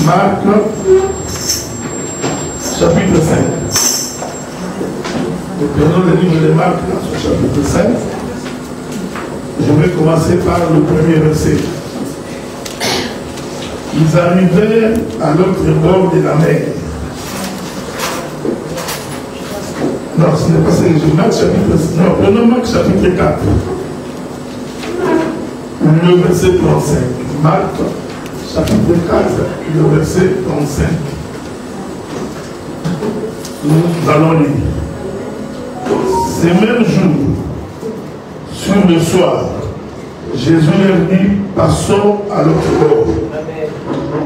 Marc, chapitre 5. Nous prenons le livre de Marc, chapitre 5. Je vais commencer par le premier verset. Ils arrivèrent à l'autre bord de la mer. Non, ce n'est pas ça que je Marc chapitre 5. Non, prenons Marc chapitre 4. Le verset 35. Marc chapitre 4, le verset 35. Nous allons lire. Ce même jour, sur le soir, Jésus leur dit, passons à l'autre bord.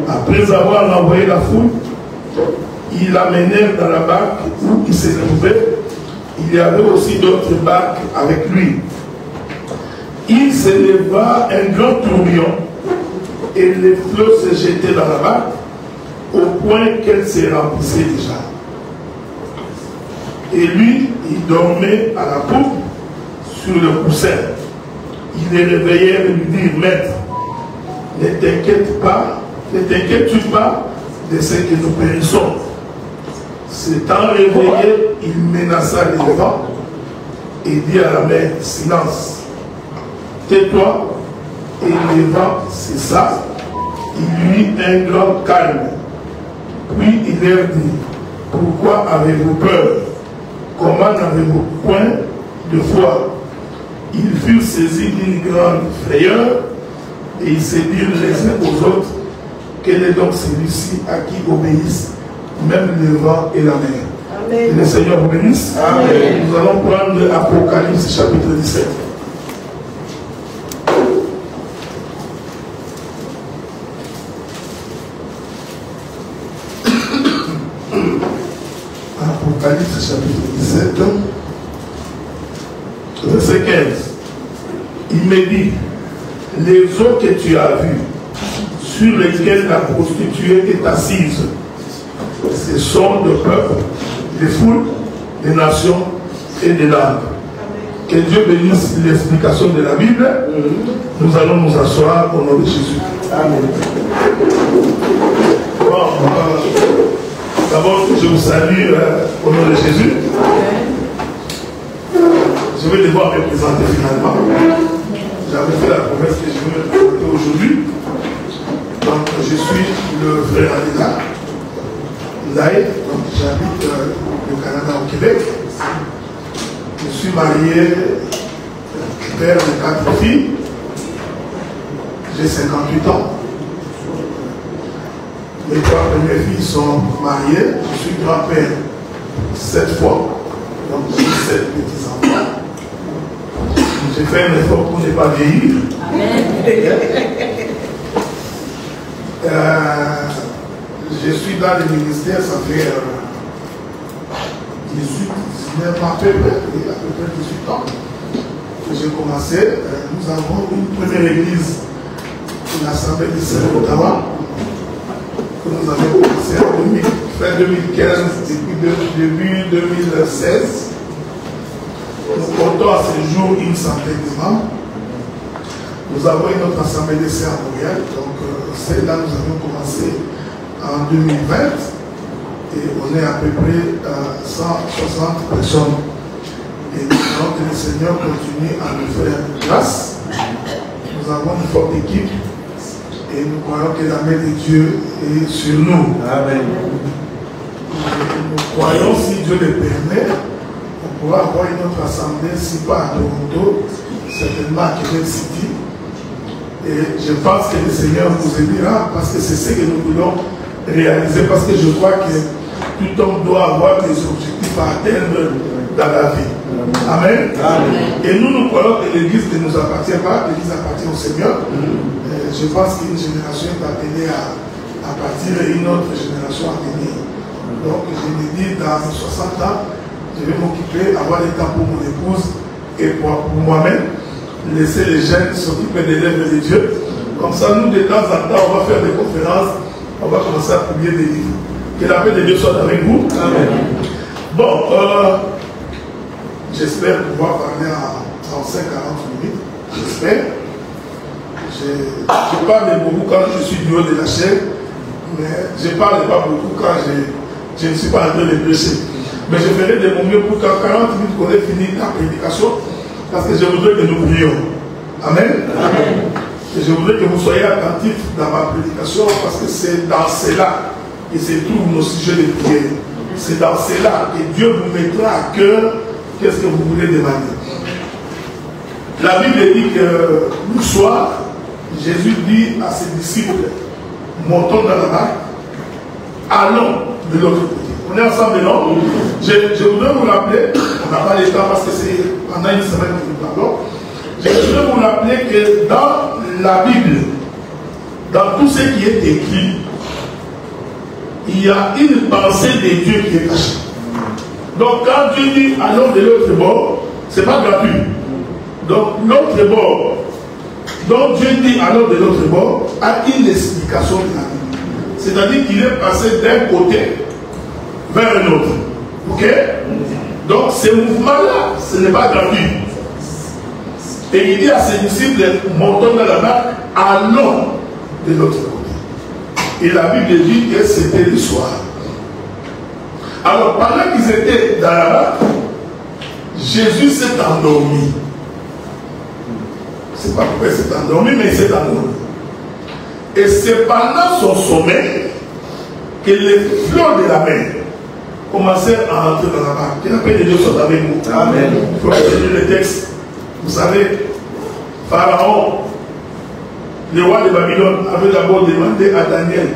Après avoir envoyé la foule, ils l'amenèrent dans la barque où il s'est trouvé. Il y avait aussi d'autres barques avec lui. Il s'éleva un grand tourbillon et les flots se jetaient dans la barque au point qu'elle se remplissait déjà. Et lui, il dormait à la poupe sur le coussin. Il les réveillait et lui dit, Maître, ne t'inquiètes-tu pas de ce que nous périssons. S'étant réveillé, il menaça les vents et dit à la mer, silence, tais-toi, et les vents cessa. Il eut un grand calme. Puis il leur dit, pourquoi avez-vous peur? Comment n'avez-vous point de foi? Ils furent saisis d'une grande frayeur et ils se dirent les uns aux autres, quel est donc celui-ci à qui obéissent même le vent et la mer? Amen. Que le Seigneur vous bénisse. Amen. Nous allons prendre Apocalypse chapitre 17. Apocalypse chapitre 17, verset 15. Il me dit, les eaux que tu as vues, sur lesquelles la prostituée est assise, ce sont de peuples, des foules, des nations et des langues. Que Dieu bénisse l'explication de la Bible. Nous allons nous asseoir au nom de Jésus. Amen. Bon, d'abord, je vous salue au nom de Jésus. Je vais devoir me présenter finalement. J'avais fait la promesse que je vais me présenter aujourd'hui. Donc, je suis le frère Adela Laï, donc j'habite au Canada, au Québec. Je suis marié, père de 4 filles. J'ai 58 ans. Mes 3 premières filles sont mariées. Je suis grand-père 7 fois. Donc j'ai 7 petits-enfants. J'ai fait un effort pour ne pas vieillir. Je suis dans le ministère, ça fait 19 ans à peu près 18 ans que j'ai commencé. Nous avons une première église, l'Assemblée du Seigneur d'Ottawa, que nous avons commencé en fin 2015, début 2016. Nous comptons à ce jour une centaine de membres. Nous avons une autre assemblée d'essai à Montréal, donc celle-là nous avons commencé en 2020 et on est à peu près 160 personnes. Et nous voulons que le Seigneur continue à nous faire grâce. Nous avons une forte équipe et nous croyons que la main de Dieu est sur nous. Amen. Nous croyons, si Dieu le permet, on pourra avoir une autre assemblée, si pas à Toronto, certainement à Québec City. Et je pense que le Seigneur nous aidera parce que c'est ce que nous voulons réaliser. Parce que je crois que tout homme doit avoir des objectifs à atteindre dans la vie. Amen. Amen. Et nous croyons que l'Église ne nous appartient pas, l'Église appartient au Seigneur. Je pense qu'une génération est appelée à partir et une autre génération à venir. Donc je me dis, dans 60 ans, je vais m'occuper, avoir le temps pour mon épouse et pour moi-même. Laisser les jeunes s'occuper des lèvres de Dieu. Comme ça, nous, de temps en temps, on va faire des conférences, on va commencer à publier des livres. Que la paix de Dieu soit avec vous. Amen. Bon, j'espère pouvoir parler en 35-40 minutes. J'espère. Je parle beaucoup quand je suis du haut de la chaîne, mais je ne parle pas beaucoup quand je ne suis pas en train de prêcher. Mais je ferai de mon mieux pour qu'en 40 minutes qu'on ait fini la prédication, parce que je voudrais que nous prions. Amen. Amen. Et je voudrais que vous soyez attentifs dans ma prédication, parce que c'est dans cela que se trouvent nos sujets de prière. C'est dans cela que Dieu vous mettra à cœur qu'est-ce que vous voulez demander. La Bible dit que le soir, Jésus dit à ses disciples, montons dans la barque, allons de l'autre côté. On est ensemble, non? Je voudrais vous rappeler, on n'a pas le temps parce que c'est pendant une semaine que nous parlons, je voudrais vous rappeler que dans la Bible, dans tout ce qui est écrit, il y a une pensée de Dieu qui est cachée. Donc quand Dieu dit allons de l'autre bord, ce n'est pas gratuit. Donc l'autre bord, donc Dieu dit allons de l'autre bord, a une explication de la Bible. C'est-à-dire qu'il est passé d'un côté vers un autre. Ok? Donc ce mouvement-là, ce n'est pas gratuit. Et il dit à ses disciples, montons dans la barque, allons de l'autre côté. Et la Bible dit que c'était le soir. Alors pendant qu'ils étaient dans la barque, Jésus s'est endormi. Je ne sais pas pourquoi il s'est endormi, mais il s'est endormi. Et c'est pendant son sommeil que les flots de la mer commencèrent à entrer dans la barque. Que la paix de Dieu soit avec nous. Amen. Il faut retenir le texte. Vous savez, Pharaon, le roi de Babylone, avait d'abord demandé à Daniel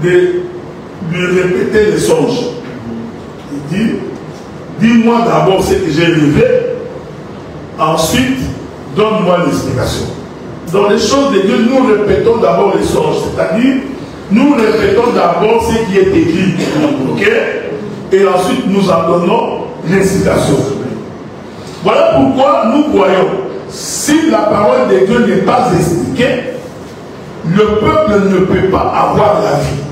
de lui répéter les songes. Il dit, dis-moi d'abord ce que j'ai rêvé, ensuite donne-moi l'explication. Dans les choses de Dieu, nous répétons d'abord les songes, c'est-à-dire nous répétons d'abord ce qui est écrit, ok? Et ensuite nous en donnons l'explication. Voilà pourquoi nous croyons, si la parole de Dieu n'est pas expliquée, le peuple ne peut pas avoir la vie.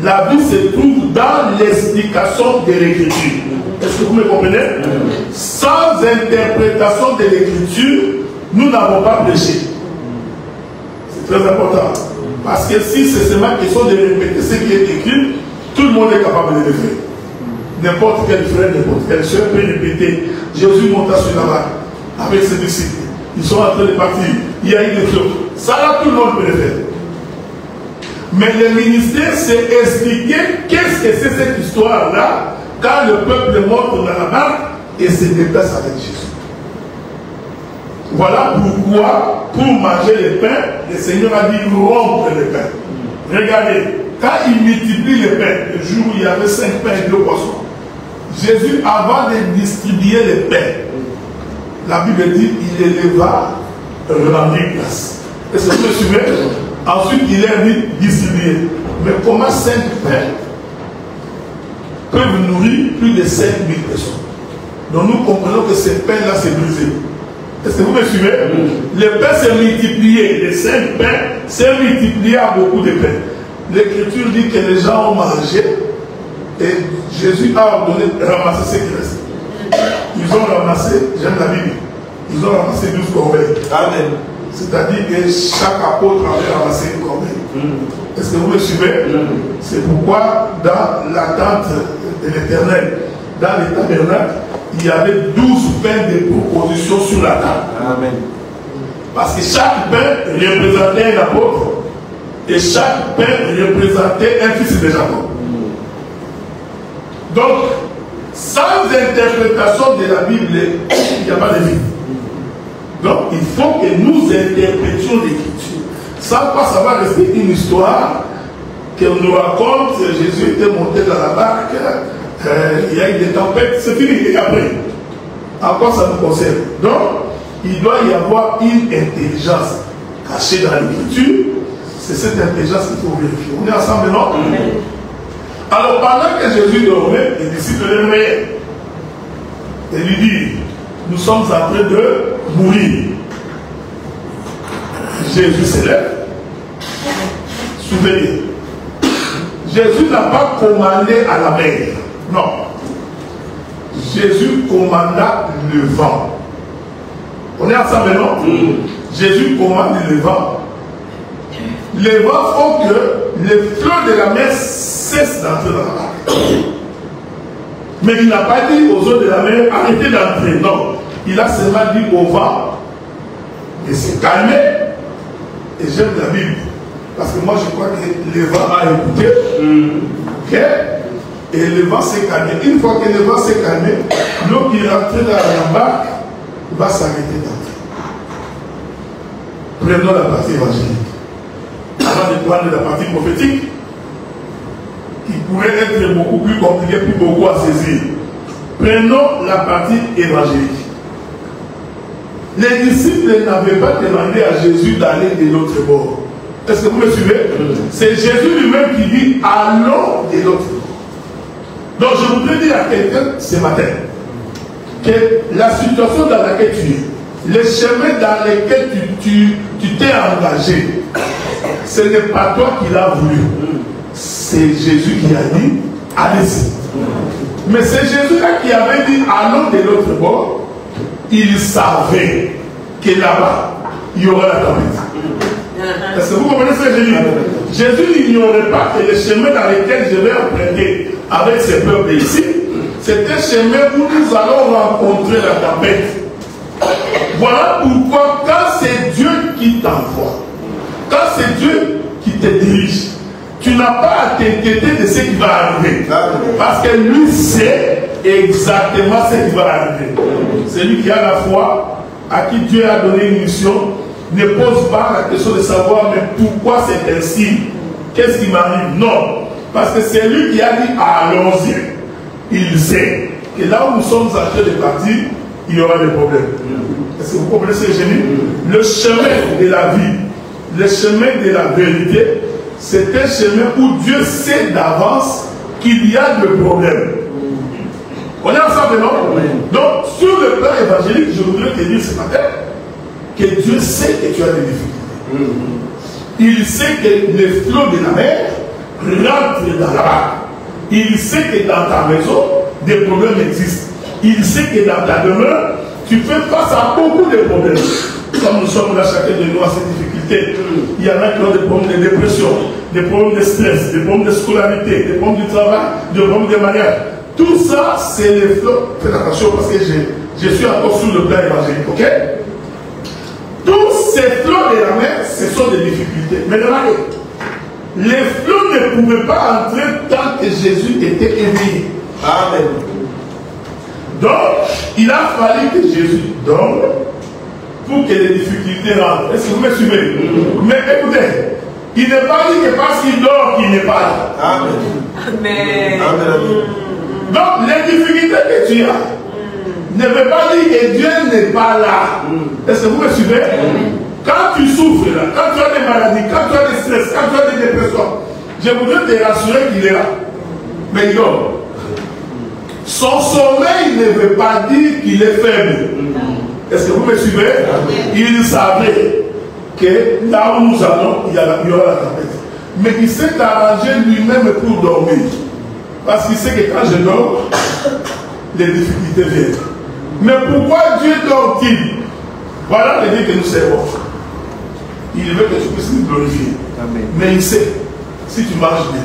La vie se trouve dans l'explication de l'écriture. Est-ce que vous me comprenez? Sans interprétation de l'écriture, nous n'avons pas prêché. C'est très important. Parce que si c'est seulement question de répéter ce qui est écrit, tout le monde est capable de le faire. N'importe quel frère, n'importe quelle soeur peut répéter. Jésus monta sur la barque avec ses disciples. Ils sont en train de partir. Il y a eu des choses. Ça là, tout le monde peut le faire. Mais le ministère, c'est expliquer qu'est-ce que c'est cette histoire-là quand le peuple monte dans la barque et se déplace avec Jésus. Voilà pourquoi, pour manger le pain, le Seigneur a dit rompre le pain. Regardez, quand il multiplie le pain, le jour où il y avait 5 pains et 2 poissons, Jésus, avant de distribuer le pain, la Bible dit il éleva, rendit grâce. Est-ce que vous me suivez? Ensuite, il est distribué. Mais comment 5 pains peuvent nourrir plus de 5000 personnes? Donc nous comprenons que ces pains-là s'est brisé. Est-ce que vous me suivez? Le pain s'est multiplié. Les 5 pains s'est multiplié à beaucoup de pains. L'Écriture dit que les gens ont mangé et Jésus a ordonné de ramasser ce qui reste. Ils ont ramassé, j'aime la Bible, ils ont ramassé 12 corbeilles. Amen. C'est-à-dire que chaque apôtre avait ramassé une corbeille. Est-ce que vous me suivez? C'est pourquoi dans l'attente de l'Éternel, dans les tabernacles, il y avait 12 pains de proposition sur la table. Amen. Parce que chaque pain représentait un apôtre et chaque pain représentait un fils de Jacob. Donc, sans interprétation de la Bible, il n'y a pas de vie. Donc, il faut que nous interprétions l'Écriture. Sans quoi ça va rester une histoire qu'on nous raconte. Jésus était monté dans la barque, il y a eu des tempêtes, c'est fini. Et après, en quoi ça nous concerne? Donc, il doit y avoir une intelligence cachée dans l'Écriture. C'est cette intelligence qu'il faut vérifier. On est ensemble, non? Alors, pendant que Jésus dormait, les disciples le réveillaient et lui disent, nous sommes en train de mourir. Jésus se lève. Souvenez, Jésus n'a pas commandé à la mer. Non. Jésus commanda le vent. On est ensemble, non? Jésus commande le vent. Le vent faut que le flot de la mer cesse d'entrer dans la barque. Mais il n'a pas dit aux eaux de la mer, arrêtez d'entrer. Non. Il a seulement dit au vent de se calmer. Et j'aime la Bible. Parce que moi, je crois que le vent a écouté. Ok? Et le vent s'est calmé. Une fois que le vent s'est calmé, l'eau qui est rentrée dans la barque va s'arrêter d'entrer. Prenons la partie évangélique. Avant de prendre la partie prophétique, qui pourrait être beaucoup plus compliquée, plus beaucoup à saisir. Prenons la partie évangélique. Les disciples n'avaient pas demandé à Jésus d'aller de l'autre bord. Est-ce que vous me suivez? C'est Jésus lui-même qui dit allons de l'autre bord. Donc je voudrais dire à quelqu'un ce matin que la situation dans laquelle tu es, le chemin dans lequel tu t'es engagé, ce n'est pas toi qui l'as voulu. C'est Jésus qui a dit allez-y. Mais c'est Jésus-là qui avait dit allons de l'autre bord. Il savait que là-bas, il y aura la tempête. Est-ce que vous comprenez ce que je dis? Jésus n'ignorait pas que le chemin dans lequel je vais emprunter avec ce peuple ici, c'est un chemin où nous allons rencontrer la tempête. Voilà pourquoi quand c'est Dieu qui t'envoie, quand c'est Dieu qui te dirige, tu n'as pas à t'inquiéter de ce qui va arriver. Parce que lui sait exactement ce qui va arriver. Celui qui a la foi, à qui Dieu a donné une mission, ne pose pas la question de savoir mais pourquoi c'est ainsi. Qu'est-ce qui m'arrive? Non. Parce que c'est lui qui a dit allons-y. Il sait que là où nous sommes en train de partir, il y aura des problèmes. Est-ce que vous comprenez ce que j'ai dit? Le chemin de la vie, le chemin de la vérité, c'est un chemin où Dieu sait d'avance qu'il y a des problèmes. On est ensemble, non? Donc, sur le plan évangélique, je voudrais te dire ce matin que Dieu sait que tu as des difficultés. Il sait que les flots de la mer rentrent dans la barque. Il sait que dans ta maison, des problèmes existent. Il sait que dans ta demeure, tu fais face à beaucoup de problèmes. Comme nous sommes là, chacun de nous a ses difficultés. Il y en a qui ont des problèmes de dépression, des problèmes de stress, des problèmes de scolarité, des problèmes du travail, des problèmes de mariage. Tout ça, c'est les flots. Faites attention parce que je suis encore sur le plan évangélique, ok? Tous ces flots de la mer, ce sont des difficultés. Mais regardez, les flots ne pouvaient pas entrer tant que Jésus était éveillé. Amen. Donc, il a fallu que Jésus dorme pour que les difficultés rentrent. Est-ce que vous me suivez? Mais écoutez, il n'est pas dit que parce qu'il dort qu'il n'est pas là. Amen. Amen. Amen. Donc, les difficultés que tu as ne veut pas dire que Dieu n'est pas là. Est-ce que vous me suivez? Quand tu souffres là, quand tu as des maladies, quand tu as des stress, quand tu as des dépressions, je voudrais te rassurer qu'il est là. Mais il dort. Son sommeil ne veut pas dire qu'il est faible. Est-ce que vous me suivez? Il savait que là où nous allons, il y aura la tempête. Mais il s'est arrangé lui-même pour dormir. Parce qu'il sait que quand je dors, les difficultés viennent. Mais pourquoi Dieu dort-il? Voilà le Dieu que nous servons. Il veut que tu puisses nous glorifier. Amen. Mais il sait, si tu marches bien,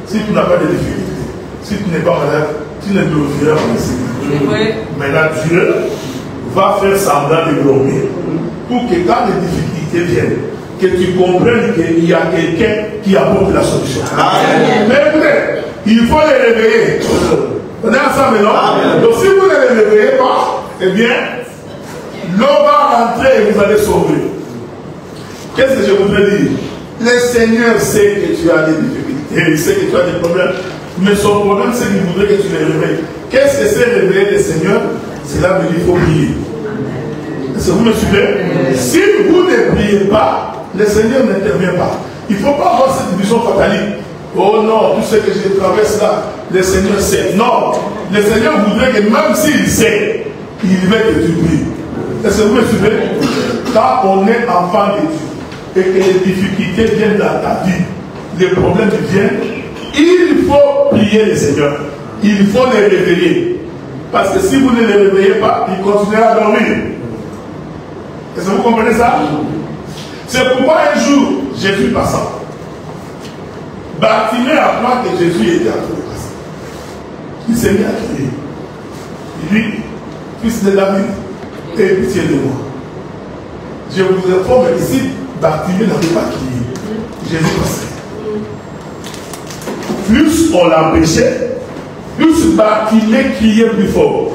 si tu n'as pas de difficultés, si tu n'es pas malade, tu ne glorifieras pas le Seigneur. Mais là, Dieu va faire semblant de dormir pour que quand les difficultés viennent, que tu comprennes qu'il y a quelqu'un qui apporte la solution. Amen. Mais écoutez, il faut les réveiller. On est ensemble, non? Amen. Donc si vous ne les réveillez pas, eh bien, l'eau va rentrer et vous allez sauver. Qu'est-ce que je voudrais dire? Le Seigneur sait que tu as des difficultés, il sait que tu as des problèmes, mais son problème c'est qu'il voudrait que tu les réveilles. Qu'est-ce que c'est réveiller le Seigneur? Cela veut dire qu'il faut prier. Est-ce que vous me suivez? Si vous ne priez pas, le Seigneur n'intervient pas. Il ne faut pas avoir cette vision fatalique. Oh non, tout ce que je traverse là, le Seigneur sait. Non, le Seigneur voudrait que même s'il sait, il veut que tu pries. Est-ce que vous me suivez? Quand on est enfant de Dieu et que les difficultés viennent dans ta vie, les problèmes viennent, il faut prier le Seigneur. Il faut les réveiller. Parce que si vous ne les réveillez pas, ils continueront à dormir. Est-ce que vous comprenez ça? C'est pourquoi un jour, Jésus passant, Bartimée apprend que Jésus était en train de passer. Il s'est mis à crier. Il dit, fils de David, aie pitié de moi. Je vous informe ici, Bartimée n'avait pas crié. Jésus passait. Plus on l'empêchait, plus Bartimée criait plus fort.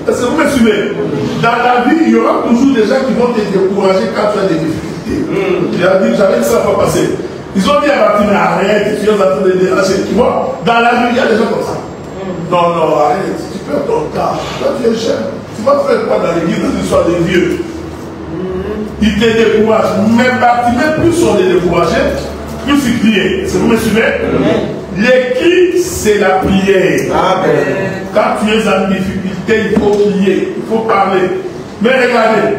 Est-ce que vous me suivez? Dans la vie, il y aura toujours des gens qui vont te décourager quand tu as des difficultés. J'avais dit que ça va passer. Ils ont dit à Bartimée, arrête, tu es en train de déranger. Tu vois, dans la vie, il y a des gens comme ça. Non, non, arrête, tu perds ton temps. Toi, tu es jeune. Tu vas faire quoi dans l'église, dans l'histoire des vieux? Il te décourage. Mais Bartimée, plus on est découragé, plus il criait. Est-ce que vous me suivez? Les cris, c'est la prière. Amen. Quand tu es en difficulté, il faut crier, il faut parler. Mais regardez,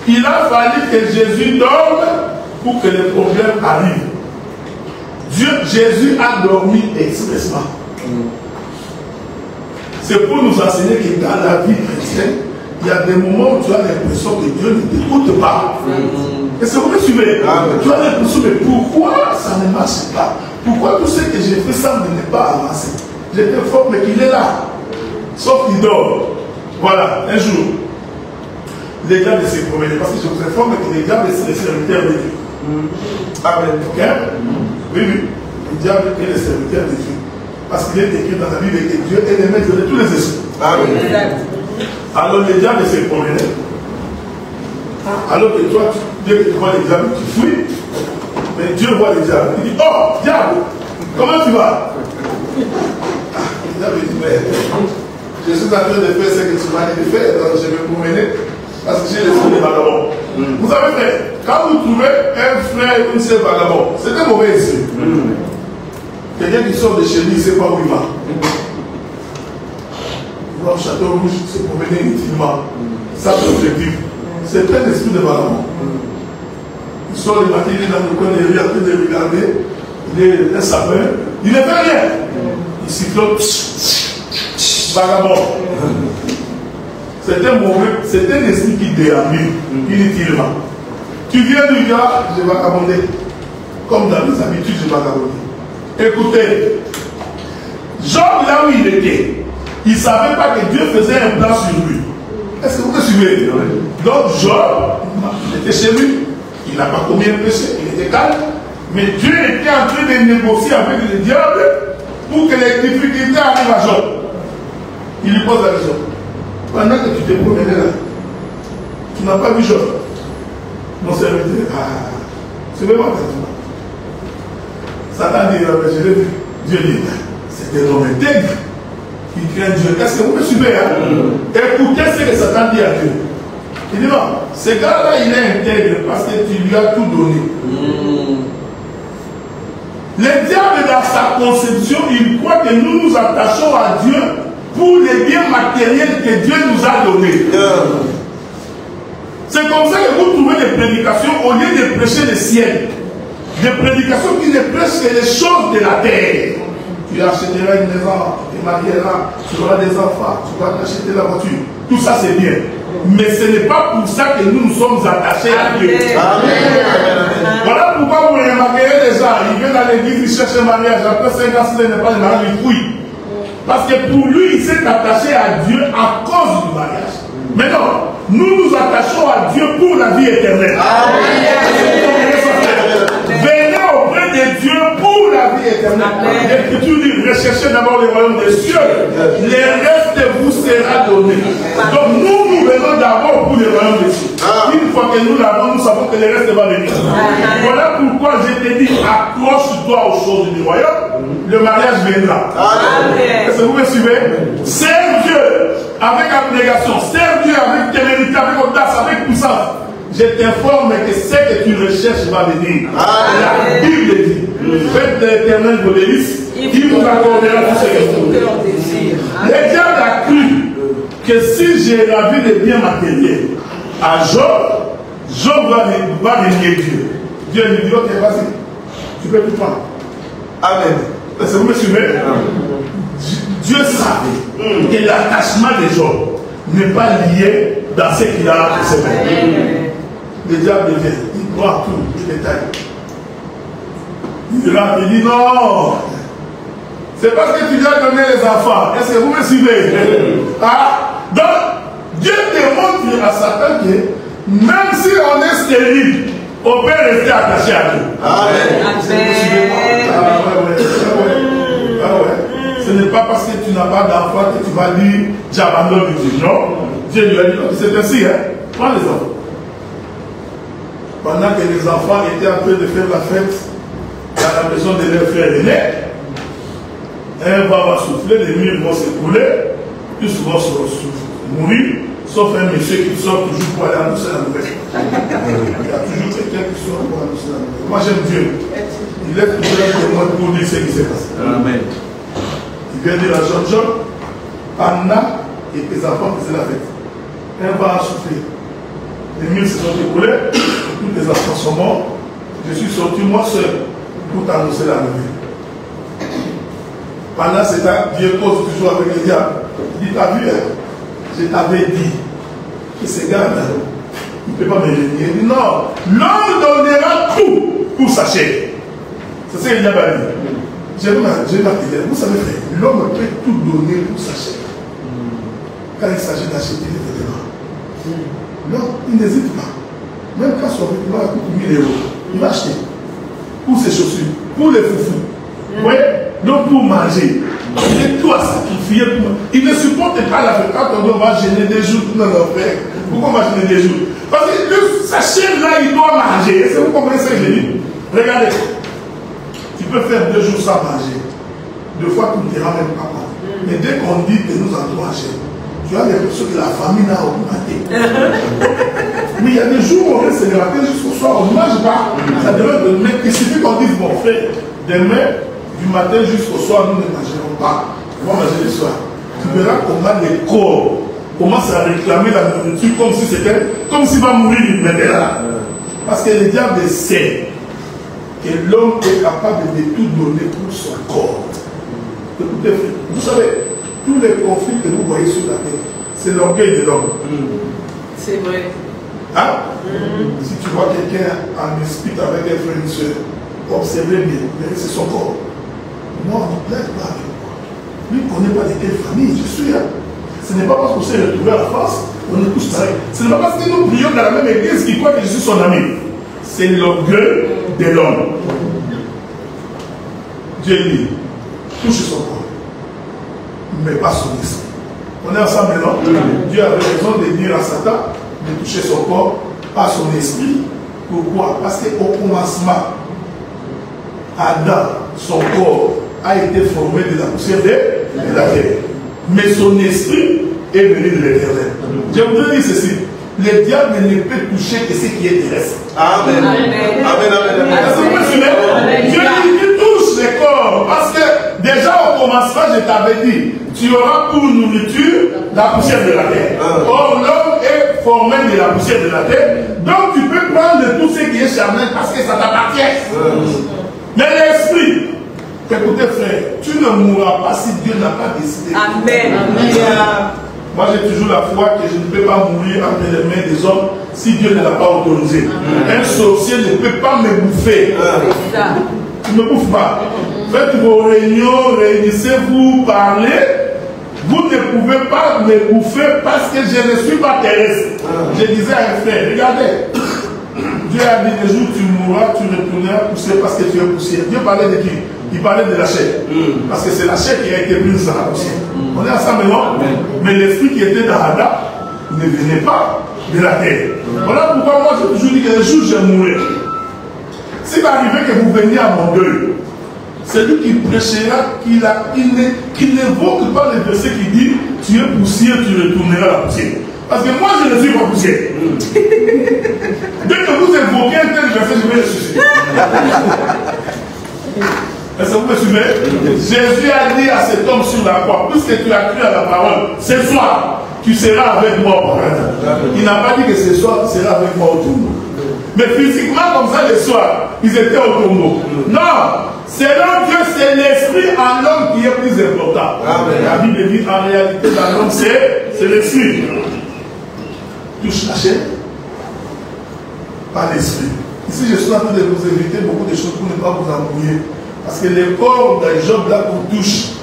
il a fallu que Jésus dorme pour que les problèmes arrivent. Jésus a dormi expressement. C'est pour nous enseigner que dans la vie chrétienne, il y a des moments où tu as l'impression que Dieu ne t'écoute pas. Est-ce que vous me suivez? Tu as l'impression, mais pourquoi ça ne marche pas? Pourquoi tout ce que j'ai fait semble ne pas avancer? Je t'informe qu'il est là. Sauf qu'il dort. Voilà, un jour, les diables se promenaient. Parce que je vous informe que les diables, c'est les serviteurs de Dieu. Amen. Ok? Oui, oui. Le diable est le serviteur de Dieu. Parce qu'il est écrit dans la Bible que Dieu est le maître de tous les esprits. Amen. Alors les diables se promenaient. Alors que toi, tu vois les diables, tu fuis. Mais Dieu voit les diables. Il dit, oh, diable, comment tu vas? Le diable dit, mais je suis en train de faire ce que tu m'as dit de faire, donc je vais me promener parce que j'ai l'esprit des vagabonds. Vous savez, frère, quand vous trouvez un frère ou une sœur vagabond, c'est un mauvais esprit. Quelqu'un qui sort de chez lui, il ne sait pas où il va. Il va au château rouge, se promener inutilement. Ça, c'est l'objectif. C'est un esprit de vagabond. Il sort le matin, il est dans le coin de rue, en train de regarder. Il est un sapin. Il ne fait rien. Il sifflote. Vagabond. C'est un mauvais, c'est un esprit qui déambule inutilement. Tu viens du gars, je vais vagabonder. Comme dans mes habitudes, je vais vagabonder. Écoutez, Job, là où il était, il ne savait pas que Dieu faisait un plan sur lui. Est-ce que vous me suivez? Donc Job, il était chez lui, il n'a pas commis un péché, il était calme, mais Dieu était en train de négocier avec le diable pour que les difficultés arrivent à Job. Il lui pose la question. Pendant que tu te promenais là, tu n'as pas vu Job. Mon serviteur, c'est vraiment intéressant. Satan dit, je l'ai vu. Dieu dit, c'est un homme intègre qui craint Dieu. Est-ce que vous me suivez? Écoutez ce que Satan dit à Dieu. Il dit non, ce gars-là, il est intègre parce que tu lui as tout donné. Le diable, dans sa conception, il croit que nous nous attachons à Dieu pour les biens matériels que Dieu nous a donnés. C'est comme ça que vous trouvez des prédications au lieu de prêcher le ciel. Des prédications qui ne prêchent que les choses de la terre. Tu achèteras une maison, tu te marieras, tu auras des enfants, tu vas t'acheter la voiture. Tout ça c'est bien. Mais ce n'est pas pour ça que nous nous sommes attachés à Dieu. Amen. Voilà pourquoi vous remarquerez les gens, ils viennent à l'église, ils cherchent un mariage, après 5 ans, s'il n'est pas le mariage, ils fouillent. Parce que pour lui, il s'est attaché à Dieu à cause du mariage. Mais non, nous nous attachons à Dieu pour la vie éternelle. Venez auprès de Dieu pour la vie éternelle. L'Écriture dit, recherchez d'abord le royaume des cieux. Le reste vous sera donné. Donc nous venons d'abord pour le royaume des cieux. Une fois que nous l'avons, nous savons que le reste va venir. Voilà pourquoi je te dis, accroche-toi aux choses du royaume. Le mariage viendra. Est-ce que vous me suivez? Serve Dieu avec abnégation. Serve Dieu avec témérité, avec audace, avec puissance. Je t'informe que ce que tu recherches va venir. La Bible dit, faites de l'Éternel vos délices, il vous accordera tout ce que vous voulez. Le diable a cru que si j'ai ravi les biens matériels à Job, Job va régner Dieu. Dieu lui dit, ok, vas-y, tu peux tout prendre. Amen. Est-ce que vous me suivez? Dieu savait que l'attachement de Job n'est pas lié dans ce qu'il a fait. Le diable vient, il croit tout, les détails. Il dit non, C'est parce que tu lui as donné les enfants. Est-ce que vous me suivez? Ah, donc, Dieu démontre à Satan que même si on est stérile, on peut rester attaché à Dieu. Amen. Ce n'est pas parce que tu n'as pas d'enfant que tu vas dire j'abandonne Dieu. Non. Dieu lui a dit c'est ainsi, hein. Prends les enfants. Pendant que les enfants étaient en train de faire la fête dans la maison de leur frère aîné, un vent va souffler, les murs vont s'écrouler, tous vont mourir, sauf un monsieur qui sort toujours pour aller annoncer la nouvelle. Il y a toujours quelqu'un qui sort pour annoncer la nouvelle. Moi j'aime Dieu. Il est toujours un témoin pour dire ce qui s'est passé. Amen. Il vient dire à Jean, Anna et tes enfants faisaient la fête. Un vent a soufflé. Les murs se sont écoulés, tous les enfants sont morts. Je suis sorti moi seul pour t'annoncer la nouvelle. Pendant ce temps, Dieu cause toujours avec les diables. Il dit, t'as vu, je t'avais dit que ce gars-là, il ne peut pas me régner. Il dit, non, l'homme donnera tout pour sa chair. C'est ce que le diable a dit. Je vais t'appeler. Vous savez, l'homme peut tout donner pour sa chair. Quand il s'agit d'acheter les vêtements. Non, il n'hésite pas. Même quand son vêtement coûte 1000 €, il va acheter. Pour ses chaussures, pour les foufous. Vous voyez? Donc pour manger. Et toi sacrifier pour. Il ne supporte pas la fête. Quand on va gêner des jours, non, non, frère. Pourquoi on va gêner des jours? Parce que sa chair là, il doit manger. Est-ce que vous comprenez ce que je dis? Regardez. Tu peux faire 2 jours sans manger. 2 fois, tu ne te rends même pas compte. Mais dès qu'on dit que nous entrons à chair, tu as l'impression que la famille a augmenté. Mais il y a des jours où on reste le matin jusqu'au soir, on ne mange pas. Ça devrait être. Mais il suffit qu'on dise, mon frère, demain, du matin jusqu'au soir, nous ne mangerons pas. On va manger le soir. Tu verras comment les corps commencent à réclamer la nourriture comme si c'était, comme s'il va mourir maintenant. Parce que le diable sait que l'homme est capable de tout donner pour son corps. Vous savez, tous les conflits que vous voyez sur la terre, c'est l'orgueil de l'homme. C'est vrai. Hein? Si tu vois quelqu'un en dispute avec un frère et une soeur, observez bien, c'est son corps. Non, ne plaide pas avec moi. Lui ne connaît pas de quelle famille je suis. Hein? Ce n'est pas parce qu'on s'est retrouvé à la face, on est tous pareils. Ce n'est pas parce que nous prions dans la même église qu'il croit que je suis son ami. C'est l'orgueil de l'homme. Dieu dit, touche son corps, mais pas son esprit. On est ensemble, non? Dieu avait raison de dire à Satan de toucher son corps, pas son esprit. Pourquoi? Parce qu'au commencement, Adam, son corps, a été formé de la poussière de la terre. Mais son esprit est venu de l'éternel. Je voudrais dire ceci. Le diable ne peut toucher que ce qui est terrestre. Amen. Amen. Amen. Amen. Dieu dit, touche les corps. Parce que déjà au commencement, je t'avais dit, tu auras pour nourriture la poussière de la terre. Or, l'homme est formé de la poussière de la terre. Donc, tu peux prendre tout ce qui est charnel parce que ça t'appartient. Mais l'esprit, écoutez frère, tu ne mourras pas si Dieu n'a pas décidé. Amen. Amen. Moi j'ai toujours la foi que je ne peux pas mourir entre les mains des hommes si Dieu ne l'a pas autorisé. Un sorcier ne peut pas me bouffer. Tu ne me bouffes pas. Faites vos réunions, réunissez-vous, parlez. Vous ne pouvez pas me bouffer parce que je ne suis pas terrestre. Je disais à un frère, regardez. Dieu a dit, le jour où tu mourras, tu retourneras pousser parce que tu es poussière. Dieu parlait de qui? Il parlait de la chair. Parce que c'est la chair qui a été prise dans la poussière. On est ensemble, non? Mais l'esprit qui était dans Adam ne venait pas de la terre. Voilà pourquoi moi j'ai toujours dit que le jour où je mourrai, s'il va arriver que vous veniez à mon deuil, c'est lui qui prêchera, qui n'évoque pas le verset qui dit tu es poussière, tu retourneras à la poussière. Parce que moi je ne suis pas poussière. Dès que vous évoquez un tel verset, je vais le suicider. Est-ce que vous me suivez? Jésus a dit à cet homme sur la croix, puisque tu as cru à la parole, ce soir, tu seras avec moi au paradis. Il n'a pas dit que ce soir, tu seras avec moi au tombeau. Mais physiquement, comme ça, le soir, ils étaient au tombeau. Non! Selon Dieu, c'est l'esprit en l'homme qui est plus important. La Bible dit en réalité, dans l'homme, c'est l'esprit. Touche la chair, pas l'esprit. Ici, je suis en train de vous éviter beaucoup de choses pour ne pas vous embrouiller. Parce que le corps d'un Job là qu'on touche,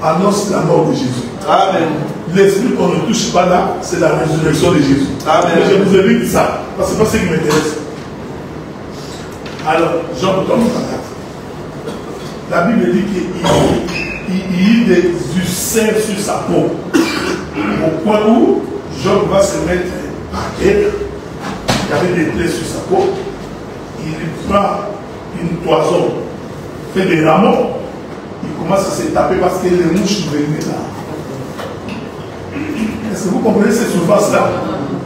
annonce la mort de Jésus. Amen. L'esprit qu'on ne touche pas là, c'est la résurrection de Jésus. Amen. Mais je vous évite ça, parce que c'est pas ce qui m'intéresse. Alors, Jean 4. La Bible dit qu'il y a des ulcères sur sa peau. Au point où Job va se mettre à terre. Il y avait des plaies sur sa peau. Il prend une toison, fait des rameaux. Il commence à se taper parce que les mouches venaient là. Est-ce que vous comprenez ces souffrances-là?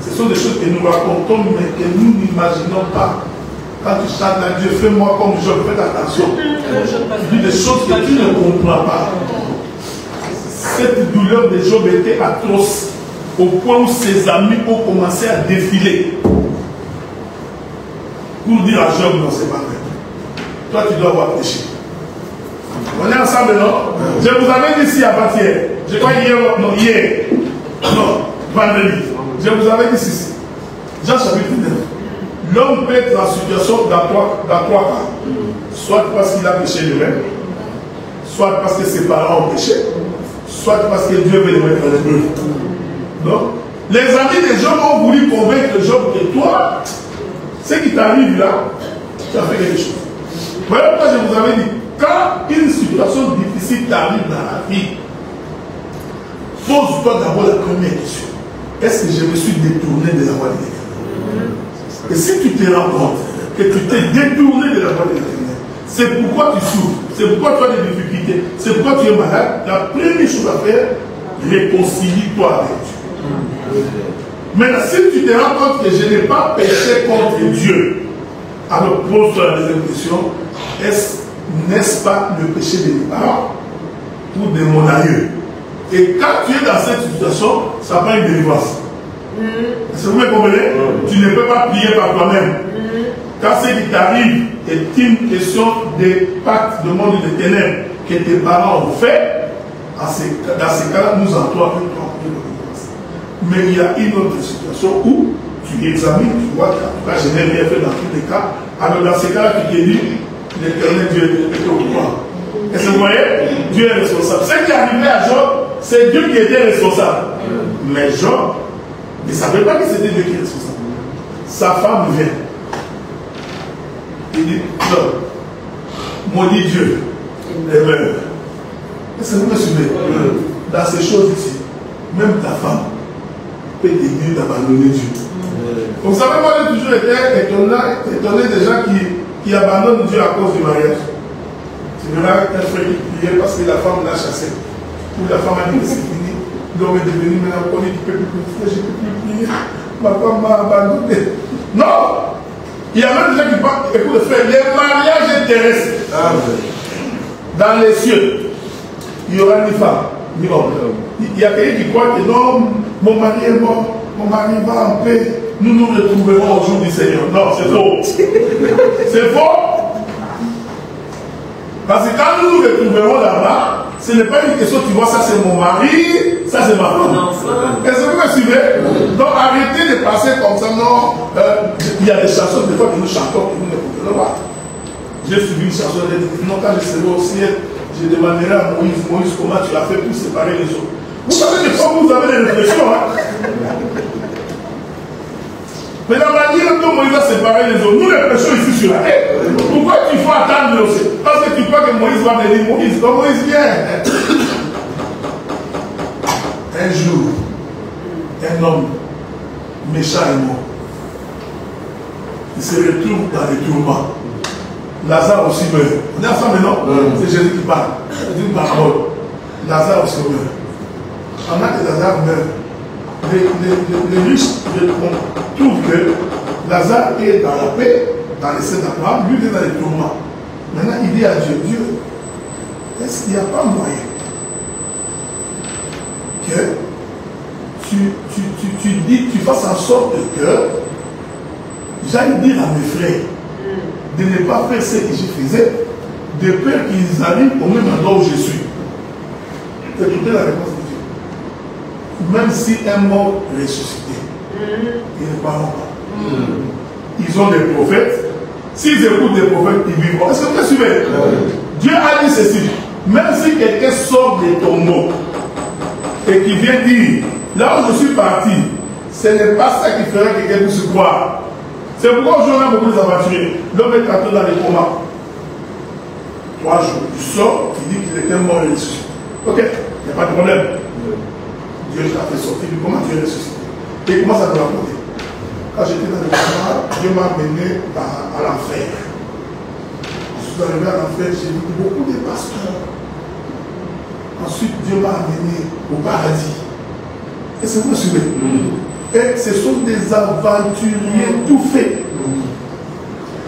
Ce sont des choses que nous racontons, mais que nous n'imaginons pas. Quand tu chantes là, Dieu, fais-moi comme Job, fais attention. Il dit des choses que tu ne comprends pas. Cette douleur de Job était atroce, au point où ses amis ont commencé à défiler. Pour dire à Job, non, c'est pas vrai. Toi, tu dois avoir péché. On est ensemble, non? Je vous avais dit ici avant-hier. Je crois hier, non, hier. Non, vendredi. Je vous avais dit ici. Jean chapitre 9. L'homme peut être en situation dans trois cas. Soit parce qu'il a péché lui-même, soit parce que ses parents ont péché, soit parce que Dieu veut le mettre en épreuve. Donc, les amis de Job ont voulu convaincre Job que toi, ce qui t'arrive là, tu as fait quelque chose. Voilà pourquoi je vous avais dit, quand une situation difficile t'arrive dans la vie, pose-toi d'abord la première question. Est-ce que je me suis détourné de la voie de l'Éternel? Et si tu te rends compte que tu t'es détourné de la voie de l'Éternel, c'est pourquoi tu souffres, c'est pourquoi tu as des difficultés, c'est pourquoi tu es malade, la première chose à faire, réconcilie-toi avec Dieu. Maintenant, si tu te rends compte que je n'ai pas péché contre Dieu, alors pose-toi la deuxième question, n'est-ce pas le péché de mes parents ou de mon aïeux? Et quand tu es dans cette situation, ça prend une délivrance. Est-ce que vous me comprenez? Tu ne peux pas prier par toi-même. Quand ce qui t'arrive est une question des pactes de monde de ténèbres que tes parents ont fait, dans ces cas-là, nous entrons avec toi en délivrance. Mais il y a une autre situation où tu examines, tu vois qu'en tout cas, je n'ai rien fait dans tous les cas. Alors dans ces cas-là, tu te dis, l'Éternel Dieu est au pouvoir. Est-ce que vous voyez? Dieu est responsable. Ce qui est arrivé à Job, c'est Dieu qui était responsable. Mais Job ne savait pas que c'était Dieu qui est responsable. Sa femme vient. Il dit, Job, maudit Dieu. Et meurt. Est-ce que vous me suivez? Dans ces choses ici, même ta femme peut t'aider d'abandonner Dieu. Vous savez, moi j'ai toujours été étonné des gens qui abandonnent Dieu à cause du mariage. Tu verras un frère qui priait parce que la femme l'a chassé. Ou la femme a dit que c'est fini. L'homme est devenu maintenant connu, tu ne peux plus prier, je ne peux plus prier. Ma femme m'a abandonné. Non! Il y a même des gens qui parlent, écoute frère, les mariages terrestres. Dans les cieux, il y aura ni femme, ni homme. Il y a quelqu'un qui croit que non, mon mari est mort, mon mari va en paix. Nous nous retrouverons au jour du Seigneur. Non, c'est faux. C'est faux. Parce que quand nous nous retrouverons là-bas, ce n'est pas une question, tu vois, ça c'est mon mari, ça c'est ma femme. Est-ce que vous me suivez? Donc arrêtez de passer comme ça, non. Il y a des chansons, des fois que nous chantons, que nous ne pouvons pas. J'ai suivi une chanson, elle dit, non, quand je serai au ciel, je demanderai à Moïse, comment tu as fait pour séparer les autres. Vous savez, des fois, vous avez des réflexions, hein. Mais la manière dont Moïse a séparé les autres, nous les prêchons ici sur la terre. Pourquoi il faut attendre aussi? Parce que tu crois que Moïse va venir. Moïse, quand Moïse vient, un jour, un homme méchant est mort. Il se retrouve dans les tourments. Lazare aussi meurt. On est ensemble, non? C'est Jésus qui parle. C'est une parole. Lazare aussi meurt. Pendant que Lazare meurt, les riches trouvent que Lazare est dans la paix, dans les scènes d'Abraham, lui il est dans les tourments. Maintenant il dit à Dieu, Dieu, est-ce qu'il n'y a pas moyen que tu fasses en sorte que j'aille dire à mes frères de ne pas faire ce que je faisais, de peur qu'ils arrivent au même endroit où je suis. Écoutez la réponse de Dieu. Même si un mort ressuscité, ils ne parlent pas. Ils ont des prophètes. S'ils écoutent des prophètes, ils vivront. Est-ce que vous me suivez? Dieu a dit ceci. Même si quelqu'un sort des tombeaux et qui vient dire, là où je suis parti, ce n'est pas ça qui ferait que quelqu'un puisse croire. C'est pourquoi aujourd'hui on a beaucoup d'aventuriers. L'homme est entré dans les comas. 3 jours, tu sors, tu dis qu'il était mort et ressuscité. Ok, il n'y a pas de problème. Dieu t'a fait sortir du coma, Dieu est ressuscité. Et il commence à te raconter. Quand j'étais dans le coma, Dieu m'a amené à l'enfer. Je suis arrivé à l'enfer, j'ai vu beaucoup de pasteurs. Ensuite, Dieu m'a amené au paradis. Et c'est vous me suivez. Et ce sont des aventuriers tout faits.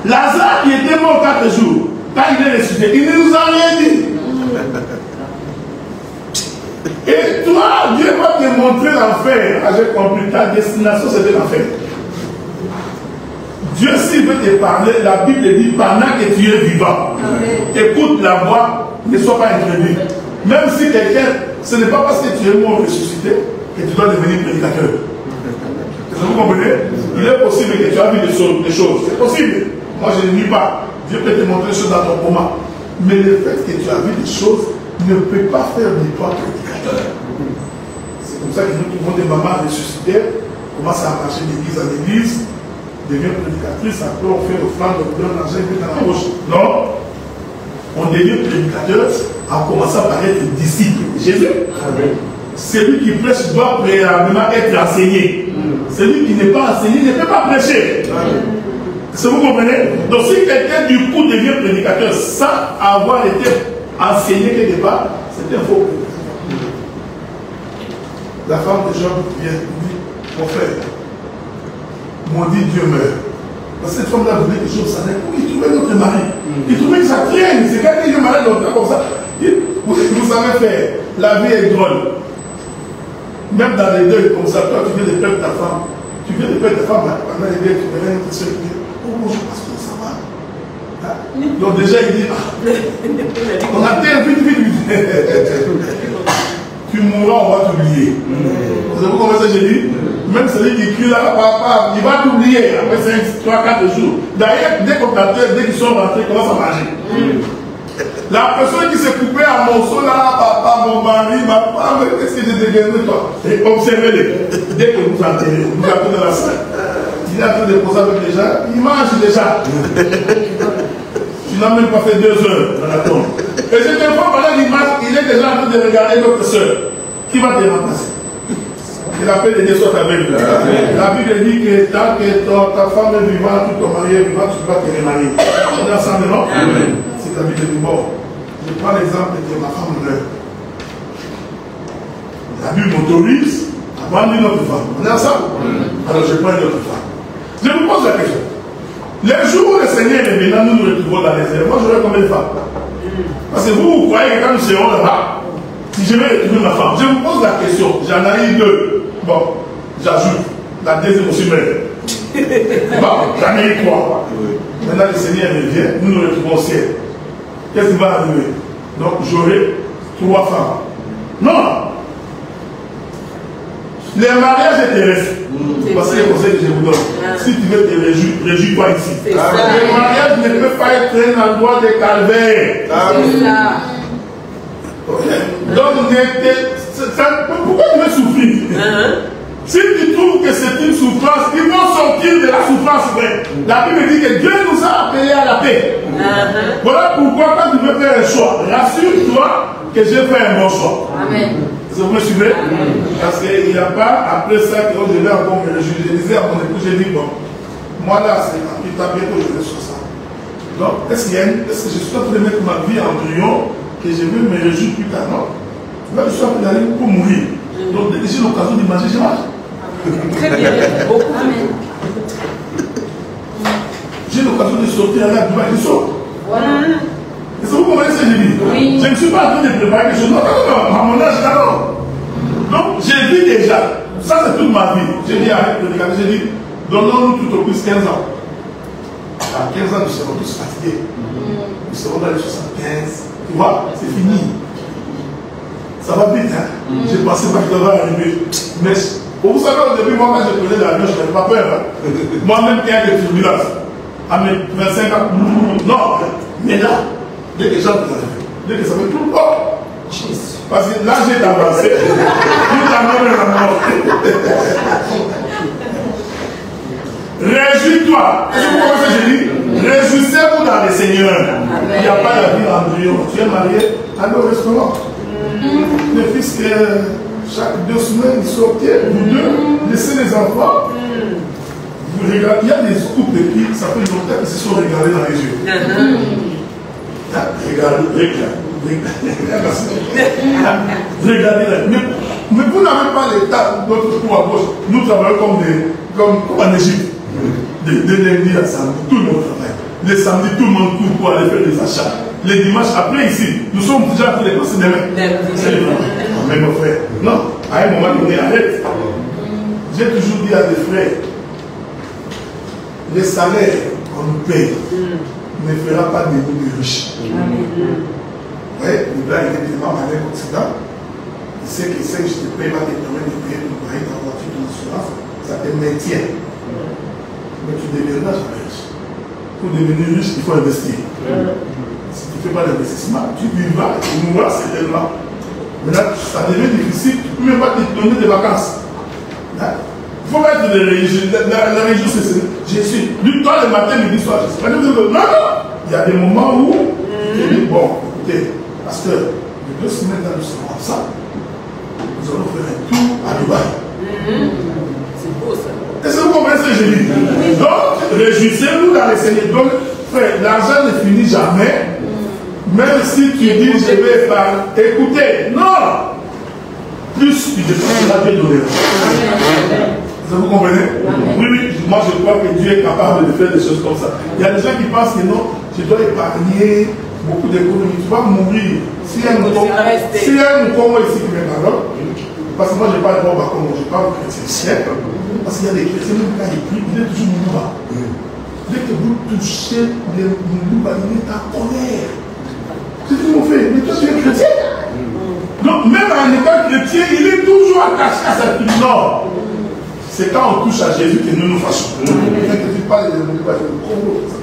Lazare qui était mort 4 jours, quand il est ressuscité, il ne nous a rien dit. Et toi, Dieu va te montrer l'enfer. Ah, j'ai compris, ta destination c'était l'enfer. Dieu, s'il veut te parler, la Bible dit pendant que tu es vivant, écoute la voix, ne sois pas incrédule. Même si quelqu'un, ce n'est pas parce que tu es mort ressuscité que tu dois devenir prédicateur. Vous comprenez? Il est possible que tu as vu des choses. C'est possible. Moi, je ne nie pas. Dieu peut te montrer des choses dans ton coma. Mais le fait que tu as vu des choses ne peut pas faire de toi prédicateur. C'est comme ça que nous trouvons des mamans ressuscitées, commencent à marcher d'église en église, devient prédicatrice, après on fait offrande, on donne l'argent, on met dans la poche. Non. On devient prédicateur en commençant par être disciple de Jésus. Celui qui prêche doit préalablement être enseigné. Celui qui n'est pas enseigné ne peut pas prêcher. Est-ce que vous comprenez? Donc si quelqu'un du coup devient prédicateur sans avoir été enseigné quelque part, c'est un faux prédicateur. La femme de Job vient dit, mon frère, maudit Dieu meurt. Parce que cette femme-là voulait quelque chose, ça n'est pas. Il trouvait notre mari. Il trouvait que ça traîne. C'est quand il est malade comme ça. Vous savez faire. La vie est drôle. Même dans les deuils comme ça, toi tu viens de perdre ta femme. Tu viens de perdre ta femme pendant les deuils, tu verrais une soeur qui dit, oh bonjour pasteur, ça va? Hein? Donc déjà il dit, on a vite. Tu mourras, on va t'oublier. Vous savez comment ça j'ai dit? Même celui qui crie là, papa, il va t'oublier après 5, 3, 4 jours. D'ailleurs, dès qu'on t'attend, dès qu'ils sont rentrés, ils commencent à manger. La personne qui s'est coupée à morceaux là, papa, mon mari, ma femme, qu'est-ce que j'ai dégagé toi? Et observez-les. Dès que vous enterrez, vous appelez dans la salle. Il est en train de poser avec les gens, il mange déjà. Tu n'as même pas fait 2 heures dans la tombe. Et cette fois, pendant qu'il mange, il est déjà en train de regarder notre soeur. Qui va te remplacer? Il appelle les deux soit avec. La Bible dit que tant que ta femme est vivante, tout ton mari est vivant, tu ne peux pas te remarier. On est ensemble, non? C'est la Bible dit bon. Je prends l'exemple de ma femme meurt. La Bible m'autorise à prendre une autre femme. On est ensemble? Alors je prends une autre femme. Je vous pose la question. Les jours où le Seigneur est venu, nous nous retrouvons dans les airs. Moi, j'aurai combien de femmes? Parce que vous croyez que quand nous serons là-bas, si je vais retrouver ma femme, je vous pose la question. J'en ai eu 2. Bon, j'ajoute. La deuxième aussi meurt. Bon, j'en ai eu 3. Maintenant, le Seigneur revient, nous nous retrouvons au ciel. Qu'est-ce qui va arriver? Donc, j'aurai 3 femmes. Non! Les mariages intéressent. Parce que c'est le conseil que je vous donne. Si tu veux te réjouir, réjouis-toi ici. Le mariage ne peut pas être un endroit de calvaire. C'est ça. Donc, pourquoi tu veux souffrir? Si tu trouves que c'est une souffrance, ils vont sortir de la souffrance vraie. La Bible dit que Dieu nous a appelés à la paix. Voilà pourquoi quand tu veux faire un choix, rassure-toi que j'ai fait un bon choix. Amen. Vous me suivez? Parce qu'il n'y a pas, après ça, que je vais encore me réjouir. Je disais à mon époux, j'ai dit, bon, moi là, c'est plus tard, bientôt je vais sur ça. Donc, est-ce que je suis en train de mettre ma vie en brouillon, que je vais me réjouir plus tard? Non. Là, je suis en train d'aller pour mourir. Donc, dès que j'ai l'occasion de manger, je mange. Très bien. Beaucoup. Amen. J'ai l'occasion de sortir à la Dubaï, je sors. Voilà. Est-ce que vous comprenez ce que je dis? Oui. Je ne suis pas en train de préparer quelque chose. Non, à mon âge, non. Donc, j'ai vu déjà. Ça, c'est toute ma vie. J'ai dit avec le regard, j'ai dit, donnons-nous tout au plus 15 ans. À 15 ans, nous serons tous fatigués. Nous serons dans les 75. Tu vois, c'est fini. Ça va vite, hein? J'ai pensé pas que ça va arriver. Mais, vous savez, au début, moi, quand je prenais l'avion, je n'avais pas peur. Hein? Moi-même, qui ai des turbulences. À mes 25 ans, non. Mais là, dès que les gens vous arrivent, dès que ça fait tout, oh! Parce que là, j'ai avancé. Tout amène la mort. Réjouis-toi. Est-ce que vous comprenez ce que je dis? Réjouissez-vous dans le Seigneur. Il n'y a pas la vie en brouillon. Tu es marié, allez au restaurant. Le fils que chaque 2 semaines, il sortait, vous deux, laissez les enfants. Vous regardez, il y a des couples qui, ça fait longtemps qu'ils se sont regardés dans les yeux. Regardez. Mais vous n'avez pas l'état de notre coup à gauche. Nous travaillons comme en Égypte. De lundi à samedi, tout le monde travaille. Les samedis, tout le monde court pour aller faire des achats. Les dimanches, après ici, nous sommes déjà tous les courses demain. C'est le mais mon frère, non, à un moment donné, arrête. J'ai toujours dit à des frères, les salaires qu'on nous paye ne fera pas de nous des riches. Oui, le gars il est tellement malin comme ça. Il sait que si je te paye pas des permis de payer ton mari, ta voiture, ton assurance, ça te maintient. Mais tu deviendras jamais riche. Pour devenir riche, il faut investir. Si tu ne fais pas d'investissement, tu vivras, tu mourras certainement. Maintenant, ça devient difficile, tu ne peux même pas te donner des vacances. Il faut mettre des réjouissances. La réjouissance, c'est Jésus. Toi, le matin, midi, soir, je sais pas. Non, non. Il y a des moments où tu dis, bon, écoutez, pasteur, les 2 semaines là, nous serons ensemble. Nous allons faire un tour à Dubaï. C'est beau ça. Est-ce que vous comprenez ce que je dis? Donc, réjouissez-vous dans les Seigneurs. Donc, frère, l'argent ne finit jamais. Même si tu dis, je vais faire. Écoutez, non! Plus tu dépenseras, Dieu donnera. Vous comprenez? Oui, oui, moi je crois que Dieu est capable de faire des choses comme ça. Il y a des gens qui pensent que non, je dois épargner beaucoup d'économies. Tu vas mourir. S'il y a un Congo ici qui me parle, parce que moi je parle pas au Congo, je parle au chrétien. Parce qu'il y a des chrétiens, même quand ils prient, il est toujours Moulouba. Dès que vous touchez les Moulouba, il est en colère. C'est ce qu'on fait. Mais toi tu es chrétien. Donc même en étant chrétien, il est toujours attaché à sa fille. Non. C'est quand on touche à Jésus que nous nous fâchons. Quand tu parles de Moulouba,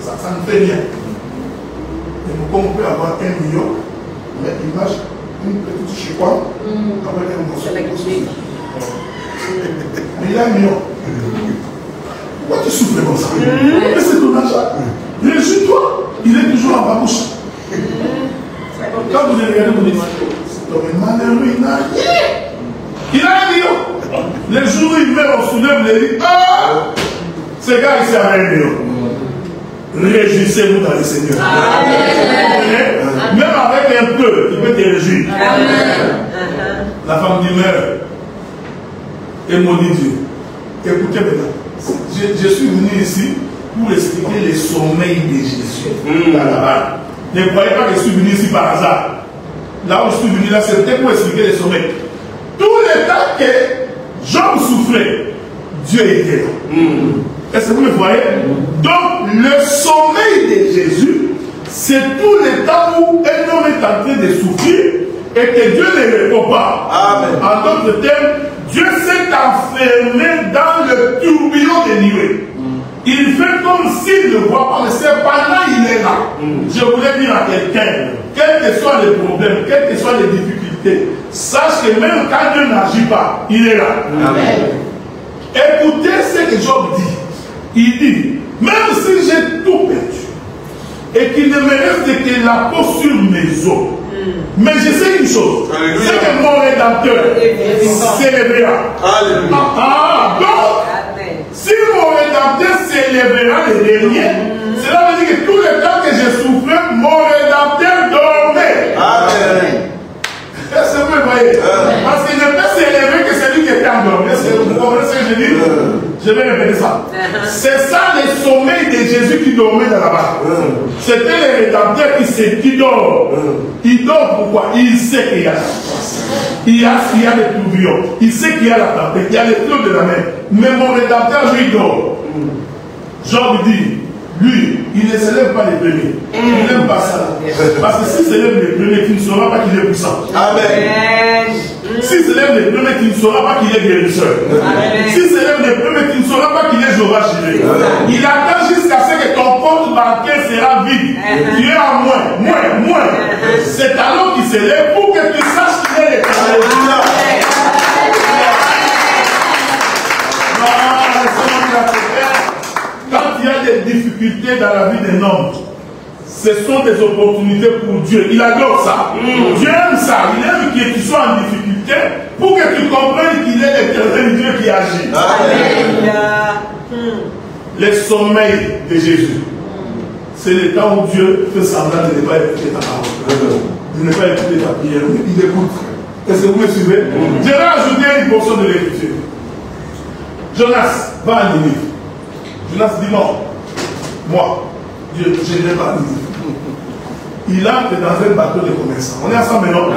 ça ne fait rien. Et le Congo peut avoir 1 million, mais il marche une petite chez quoi avec un morceau. Mais il a 1 million. Pourquoi tu souffres comme ça? Mais c'est ton argent. Réjouis-toi. Il est toujours en ma bouche. Quand vous les regardez, vous dites, c'est un malheureux, il n'a rien. Il a 1 million. Les jours où il meurt, on soulève les dit, ah, ce gars ici a 1 million. Réjouissez-vous dans le Seigneur. Amen. Même avec un peu, il peut te réjouir. La femme dit, mère, et maudit Dieu. Écoutez maintenant, je suis venu ici pour expliquer les sommeils de Jésus. Là-bas. Ne croyez pas que je suis venu ici par hasard. Là où je suis venu là, c'était pour expliquer les sommeils. Tout le temps que Job souffrait, Dieu était là. Est-ce que vous me voyez? Donc, le sommeil de Jésus, c'est tout le temps où un homme est en train de souffrir et que Dieu ne répond pas. Amen. En d'autres termes, Dieu s'est enfermé dans le tourbillon des nuées. Il fait comme s'il ne voit pas, mais cependant il est là. Je voulais dire à quelqu'un, quels que soient les problèmes, quelles que soient les difficultés, sache que même quand Dieu n'agit pas, il est là. Amen. Écoutez ce que Job dit. Il dit, même si j'ai tout perdu, et qu'il ne me reste que la peau sur mes os, mais je sais une chose, c'est que mon Rédempteur s'élèvera. Donc, si mon Rédempteur s'élèvera le dernier, cela veut dire que tout le temps que j'ai souffert, mon Rédempteur dormait. Amen. Est-ce que vous voyez? Parce qu'il ne peut s'élever que celui qui est endormi. Est-ce que vous comprenez ce que je dis? Je vais répéter ça. C'est ça le sommeil de Jésus qui dormait dans la barque. C'était le Rédempteur qui dort. Il dort pourquoi? Il sait qu'il y a la force. Il y a les tourbillons. Il sait qu'il y a la tempête. Il y a les flots de la mer. Mais mon Rédempteur, lui, dort. Job dit, lui, il ne s'élève pas les premiers. Il n'aime pas ça. Parce que s'il s'élève les premiers, tu ne sauras pas qu'il est puissant. Amen. Si c'est l'un des premiers, tu ne sauras pas qu'il est guérisseur. Si c'est l'un des premiers, tu ne sauras pas qu'il est Jéhovah Jireh. Il attend jusqu'à ce que ton compte bancaire sera vide. Tu es en moins. C'est alors qu'il se lève pour que tu saches qu'il est l'Éternel. Quand il y a des difficultés dans la vie d'un homme, ce sont des opportunités pour Dieu. Il adore ça. Dieu aime ça. Il aime que tu sois en difficulté pour que tu comprennes qu'il est l'Éternel Dieu qui agit. Le sommeil de Jésus, c'est le temps où Dieu fait semblant de ne pas écouter ta parole, de ne pas écouter ta prière, mais il écoute. Est-ce que vous me suivez? Je vais ajouter une portion de l'écriture. Jonas va à Ninive. Jonas dit non. Moi, Dieu, je ne vais pas à Ninive. Il entre dans un bateau de commerçants. On est ensemble maintenant.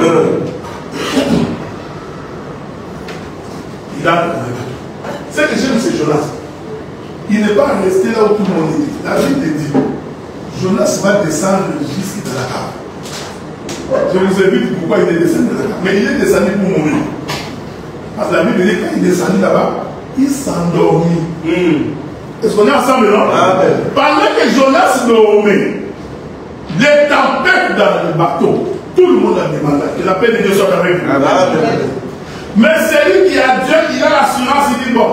Il entre dans un bateau. Ce que j'aime, c'est Jonas. Il n'est pas resté là où tout le monde est. La Bible dit, Jonas va descendre jusqu'à la cave. Je vous ai dit pourquoi il est descendu de la cave. Mais il est descendu pour mourir. Parce que la Bible dit, quand il est descendu là-bas, il s'endormit. Est-ce qu'on est ensemble, non? Pendant que Jonas dormait, les tempêtes dans le bateau, tout le monde a demandé que la paix de Dieu soit avec lui. Mais celui qui a Dieu, il a l'assurance, il dit bon,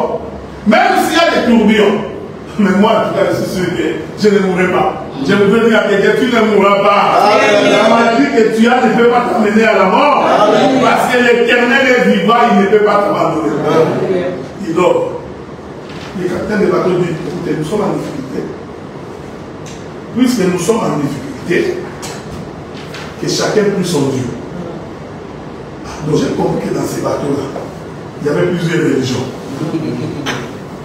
même s'il y a des tourbillons, mais moi, en tout cas, je suis sûr que je ne mourrai pas. Je veux dire à quelqu'un, tu ne mourras pas. La maladie que tu as ne peut pas t'amener à la mort. Parce que l'Éternel est vivant, il ne peut pas t'abandonner. Il dort. Le capitaine de bateau dit, écoutez, nous sommes en difficulté. Puisque nous sommes en difficulté, que chacun prie son Dieu. Donc j'ai compris que dans ces bateaux-là, il y avait plusieurs religions.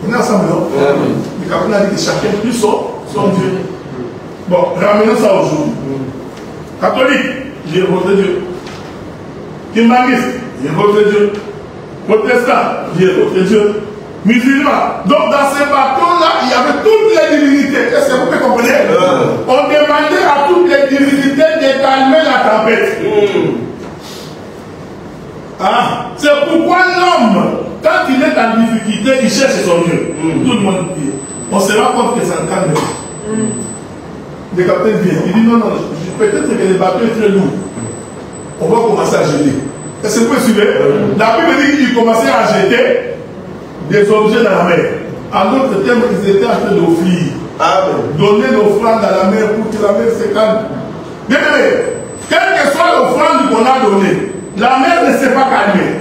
On est ensemble, non? Le capitaine a dit que chacun prie son Dieu. Bon, ramenons ça aujourd'hui. Catholique, j'ai votre Dieu. Kimbaniste, j'ai votre Dieu. Protestant, j'ai votre Dieu. Musulman. Donc dans ces bateaux-là, il y avait toutes les divinités. Est-ce que vous pouvez comprendre? On demandait à toutes les divinités de calmer la tempête. C'est pourquoi l'homme, quand il est en difficulté, il cherche son Dieu. Tout le monde dit. On se rend compte que ça ne calme pas. Le capitaine vient. Il dit non, peut-être que le bateau est très lourd. On va commencer à jeter. Est-ce que vous pouvez suivre? La Bible dit qu'il commençait à jeter des objets dans la mer. En d'autres termes, ils étaient en train d'offrir. Donner l'offrande à la mer pour que la mer se calme. Bien aimé, quelle que soit l'offrande qu'on a donnée, la mer ne s'est pas calmée.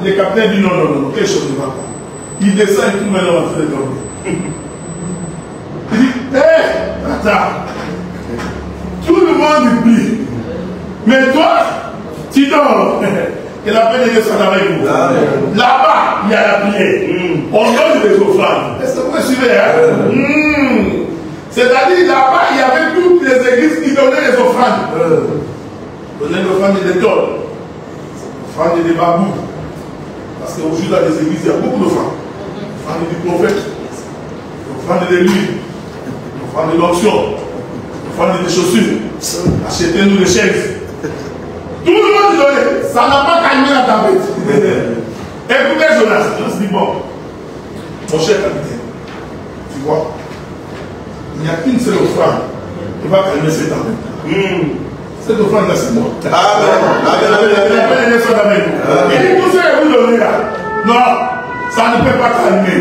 Le capitaine dit non, quelque chose ne va pas. Il descend et tout le monde en train de dormir. Il dit, attends, tout le monde prie. Mais toi, tu dors. Et la paix de Dieu soit avec vous. Là-bas, il y a la prière. On donne des offrandes. Est-ce que vous me suivez? C'est-à-dire, là-bas, il y avait toutes les églises qui donnaient les offrandes. Donnaient l'offrande des toles, l'offrande des babous. Parce qu'aujourd'hui, dans les églises, il y a beaucoup d'offrandes. L'offrande du prophète, l'offrande de l'huile, l'offrande de l'onction, l'offrande des chaussures. Achetez-nous des chaises. Tout le monde donnait. Ça n'a pas calmé la tempête. Écoutez Jonas. Jonas dit bon, mon cher capitaine, tu vois, il n'y a qu'une seule offrande qui va calmer cette tempête. Cette offrande là, c'est moi. Il dit tout ce que vous donnez là. Non, ça ne peut pas calmer.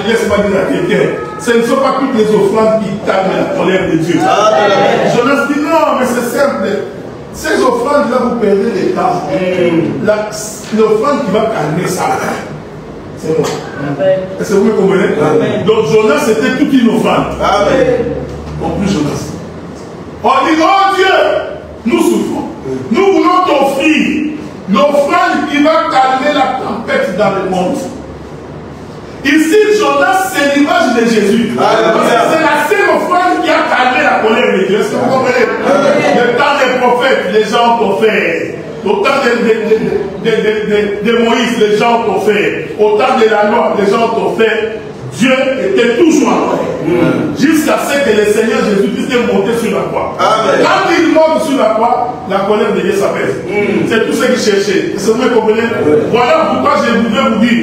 Laisse-moi dire à quelqu'un, ce ne sont pas toutes les offrandes qui calment la colère de Dieu. Jonas dit non, mais c'est simple. Ces offrandes-là, vous perdez les temps. L'offrande qui va calmer ça, c'est moi. Est-ce que vous me comprenez? Donc Jonas, c'était toute une offrande. Bon, plus Jonas. On dit, oh Dieu, nous souffrons. Nous voulons t'offrir l'offrande qui va calmer la tempête dans le monde. Ici, Jonas, c'est l'image de Jésus. C'est la seule offrande qui a calmé la colère de Dieu. Est-ce que vous comprenez? Le temps des prophètes, les gens ont offert. Au temps de Moïse, les gens ont offert. Au temps de la loi, les gens ont offert. Dieu était toujours en paix. Jusqu'à ce que le Seigneur Jésus-Christ est monté sur la croix. Amen. Quand il monte sur la croix, la colère de Dieu s'apaise. C'est tout ce qu'il cherchait. Est-ce que vous me comprenez? Voilà pourquoi je voudrais vous dire,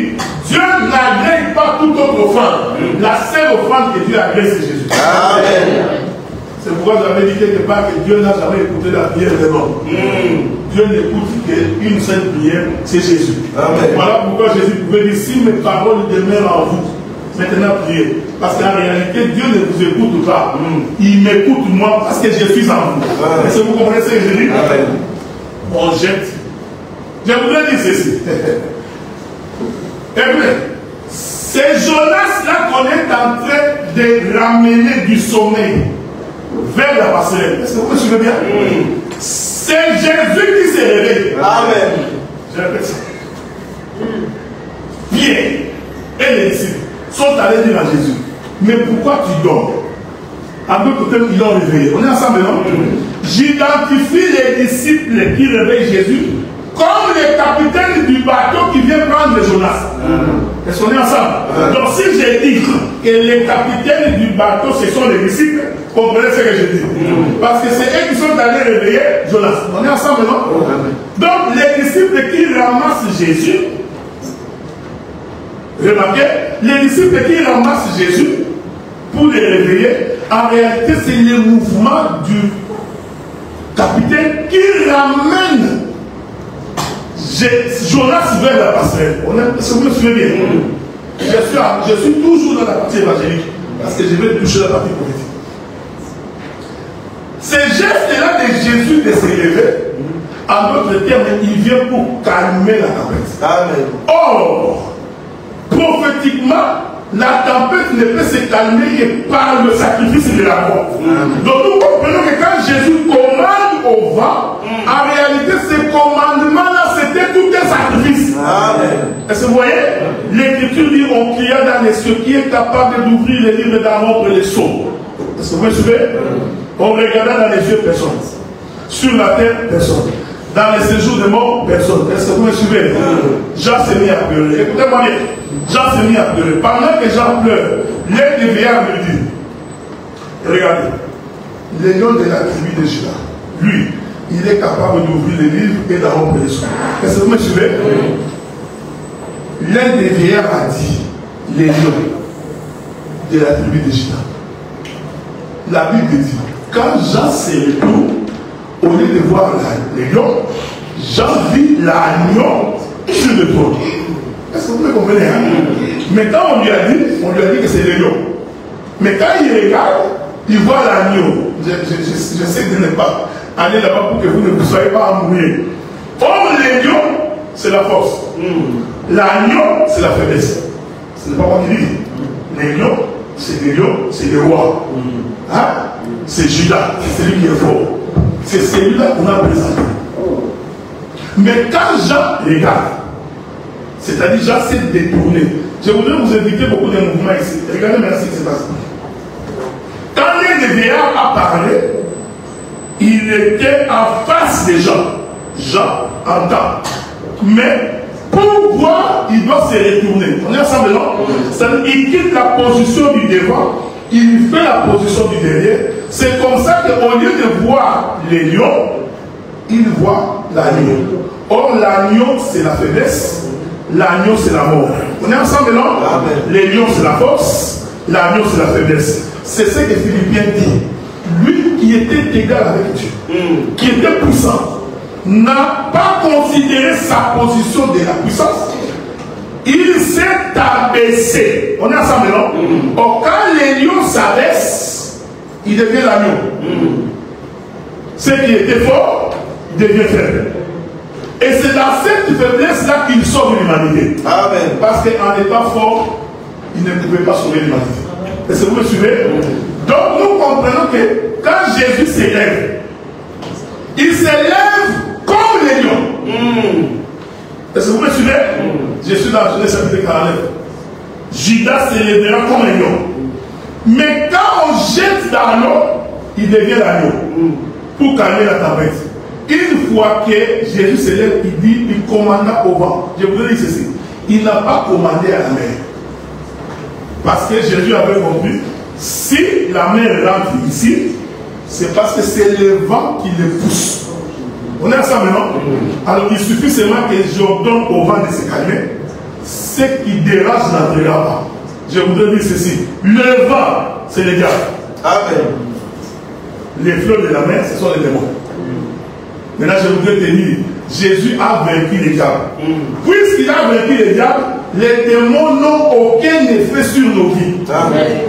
Dieu n'agrée pas toute autre offrande. La seule offrande que Dieu agrée, c'est Jésus. Amen. C'est pourquoi j'avais dit quelque part que Dieu n'a jamais écouté la prière de l'homme. Dieu n'écoute qu'une seule prière, c'est Jésus. Amen. Voilà pourquoi Jésus pouvait dire, si mes paroles demeurent en vous, maintenant priez. Parce qu'en réalité, Dieu ne vous écoute pas. Il m'écoute moi parce que je suis en vous. Est-ce que vous comprenez ce que je dis? Amen. On jette. Je voudrais dire ceci. Eh bien, c'est Jonas-là qu'on est en train de ramener du sommeil vers la passerelle. Est-ce que vous me suivez bien? C'est Jésus qui s'est réveillé. Amen. Je répète ça. Pierre et les disciples sont allés dire à Jésus, mais pourquoi tu dors? En d'autres termes, ils l'ont réveillé. On est ensemble, non? J'identifie les disciples qui réveillent Jésus comme les capitaines du bateau qui vient prendre Jonas. Est-ce qu'on est ensemble? Donc si j'ai dit que les capitaines du bateau, ce sont les disciples, comprenez ce que je dis. Parce que c'est eux qui sont allés réveiller Jonas. On est ensemble, non? Donc les disciples qui ramassent Jésus, remarquez, les disciples qui ramassent Jésus pour les réveiller, en réalité c'est le mouvement du capitaine qui ramène Jonas vers la passerelle. Est-ce que vous me suivez bien? Je suis toujours dans la partie évangélique parce que je vais toucher la partie politique. Ce geste-là de Jésus de se lever, en d'autres termes, il vient pour calmer la tempête. Amen. Or, prophétiquement, la tempête ne peut se calmer que par le sacrifice de la mort. Donc nous comprenons que quand Jésus commande au vent, en réalité ce commandement-là c'était tout un sacrifice. Est-ce que vous voyez? L'écriture dit on cria dans les cieux, qui est capable d'ouvrir les livres d'Aaron et les sceaux. Est-ce que vous me suivez? On regarda dans les yeux personne. Sur la terre, personne. Dans les séjours de mort, personne. Est-ce que vous me suivez? Jean s'est mis à pleurer. Écoutez-moi bien. Jean s'est mis à pleurer. Pendant que Jean pleure, l'un des vieillards me dit, regardez, le lion de la tribu de Juda, lui, il est capable d'ouvrir les livres et d'en rompre les sous. Est-ce que vous me suivez? L'un des vieillards a dit, les lions de la tribu de Juda. La Bible dit, quand Jean s'est retourné, au lieu de voir les lions, Jean vit l'agneau sur le trône. Est-ce que vous me comprenez? Mais quand on lui a dit que c'est les lions. Mais quand il regarde, il voit l'agneau. Je sais de ne pas aller là-bas pour que vous ne vous soyez pas embrouillés. Or, les lions, c'est la force. L'agneau, c'est la faiblesse. Ce n'est pas moi qui dis. Les lions, c'est les lions, c'est les rois. Hein? C'est Judas, c'est celui qui est fort. C'est celui-là qu'on a présenté. Mais quand Jean regarde, c'est-à-dire Jean s'est détourné. Je voudrais vous inviter beaucoup de mouvements ici. Regardez maintenant ce qui se passe. Quand l'un des vieillards a parlé, il était en face des gens. Jean entend. Mais pour voir, il doit se retourner. On est ensemble, non? C'est-à-dire il quitte la position du devant, il fait la position du derrière. C'est comme ça qu'au lieu de voir les lions, il voit l'agneau. Or, l'agneau, c'est la faiblesse. L'agneau, c'est la mort. On est ensemble, non? Amen. Les lions, c'est la force. L'agneau, c'est la faiblesse. C'est ce que Philippiens dit. Lui qui était égal avec Dieu, qui était puissant, n'a pas considéré sa position de la puissance. Il s'est abaissé. On est ensemble, non? Or, quand les lions s'abaissent, il devient l'agneau. Ce qui était fort devient faible. Et c'est dans cette faiblesse-là qu'il sauve l'humanité. Amen. Parce qu'en étant fort, il ne pouvait pas sauver l'humanité. Est-ce que vous me suivez? Donc nous comprenons que quand Jésus s'élève, il s'élève comme les lions. Est-ce que vous me suivez? Je suis dans Genèse chapitre 49. Judas s'élèvera comme un lion. Mais quand on jette dans l'eau, il devient l'agneau. Pour calmer la tempête. Une fois que Jésus s'élève, il dit, il commanda au vent. Je vous dis ceci. Il n'a pas commandé à la mer. Parce que Jésus avait compris, si la mer rentre ici, c'est parce que c'est le vent qui le pousse. On est ensemble, non? Alors il suffit seulement que j'ordonne au vent de se calmer. Ce qui dérange n'entrera pas. Je voudrais dire ceci. Le vent, c'est le diable. Amen. Les flots de la mer, ce sont les démons. Maintenant, je voudrais te dire, Jésus a vaincu les diables. Puisqu'il a vaincu les diables, les démons n'ont aucun effet sur nos vies.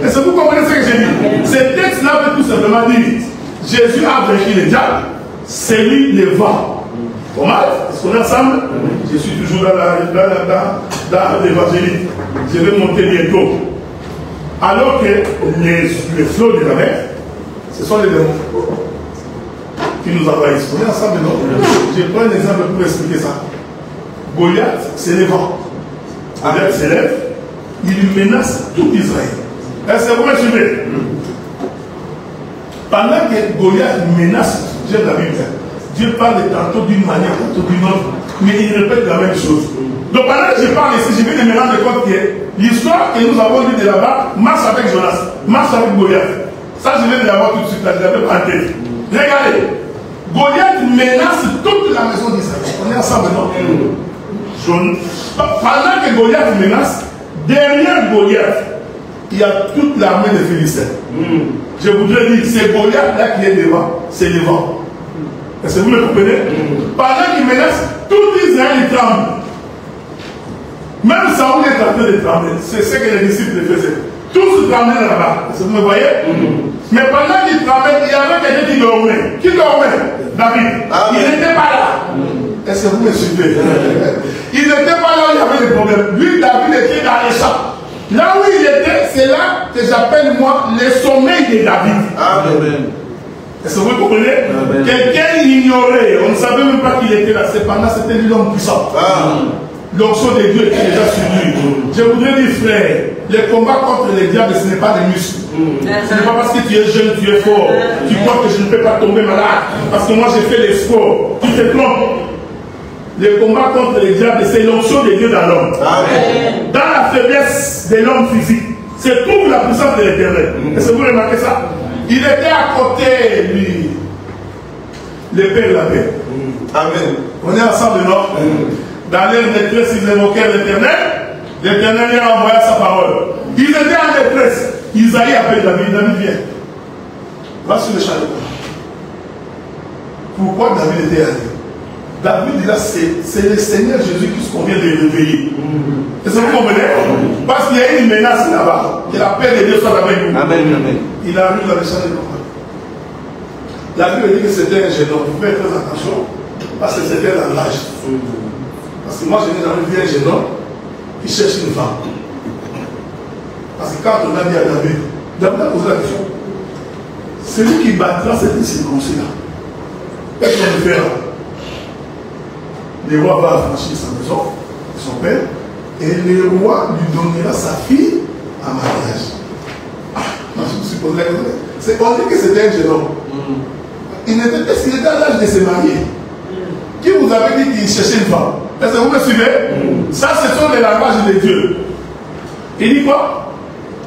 Est-ce que vous comprenez ce que j'ai dit? Ce texte-là veut tout simplement dire, Jésus a vaincu les diables, c'est lui le vent. Comment? Est-ce qu'on est ensemble? Je suis toujours dans l'évangélique. Je vais monter bientôt. Alors que les flots de la mer, ce sont les démons qui nous envahissent. On est ensemble, non? Je prends un exemple pour expliquer ça. Goliath, c'est le vent. Goliath s'élève, il menace tout Israël. Est-ce que vous me suivez? Pendant que Goliath menace, j'aime la Bible, Dieu parle tantôt d'une manière, tantôt d'une autre, mais il répète la même chose. Donc pendant que je parle ici, je vais me rendre compte que l'histoire que nous avons lue de là-bas marche avec Jonas, marche avec Goliath. Ça, je vais l'avoir tout de suite, là, je l'avais en tête. Regardez, Goliath menace toute la maison d'Israël. On est ensemble, non? Pendant que Goliath menace, derrière Goliath, il y a toute l'armée des Philistins. Je voudrais dire, c'est Goliath là qui est devant, c'est le vent. Est-ce que vous me comprenez? Pendant qu'il menace, tout Israël tremble. Même Saoul est en train de trembler. C'est ce que les disciples faisaient. Tous tremblaient là-bas. Est-ce que vous me voyez? Mais pendant qu'ils tremblaient, il y avait quelqu'un qui dormait. Qui dormait? David. Il n'était pas là. Est-ce que vous me suivez? Il n'était pas là où il y avait des problèmes. Lui, David était dans les champs. Là où il était, c'est là que j'appelle moi le sommeil de David. Amen. Est-ce que vous comprenez? Quelqu'un l'ignorait, on ne savait même pas qu'il était là. Cependant, c'était l'homme puissant. L'onction de Dieu était déjà sur lui. Je voudrais dire, frère, le combat contre les diables, ce n'est pas des muscles. Ce n'est pas parce que tu es jeune, tu es fort. Tu crois que je ne peux pas tomber malade. Parce que moi, j'ai fait les sports. Tu te trompes. Le combat contre les diables, c'est l'onction de Dieu dans l'homme. Dans la faiblesse de l'homme physique, se trouve la puissance de l'Éternel. Est-ce que vous remarquez ça? Il était à côté, lui, le Père la paix. Amen. On est ensemble, non? Dans leur détresse, ils évoquaient l'Éternel. L'Éternel lui a envoyé sa parole. Ils étaient en détresse. Isaïe appelle David. David vient. Va sur le champ de combat. Pourquoi David était allé? David dit là, c'est le Seigneur Jésus qui se convient de réveiller. Est-ce que vous comprenez? Parce qu'il y a une menace là-bas. Que la paix de Dieu soit avec nous. Amen, amen. Il arrive dans le champ de combat. La Bible dit que c'était un jeune homme. Vous faites très attention. Parce que c'était dans l'âge. Parce que moi, je n'ai jamais vu un jeune homme qui cherche une femme. Parce que quand on a dit à David, David a posé la question. Celui qui battra cette circoncis-là, qu'est-ce qu'on va faire? Le roi va affranchir sa maison, son père, et le roi lui donnera sa fille en mariage. Moi, je me suis posé la question. On dit que c'était un jeune homme. Est-ce qu'il était à l'âge de se marier? Qui vous avait dit qu'il cherchait une femme? Est-ce que vous me suivez? Ça, ce sont les langages de Dieu. Il dit quoi?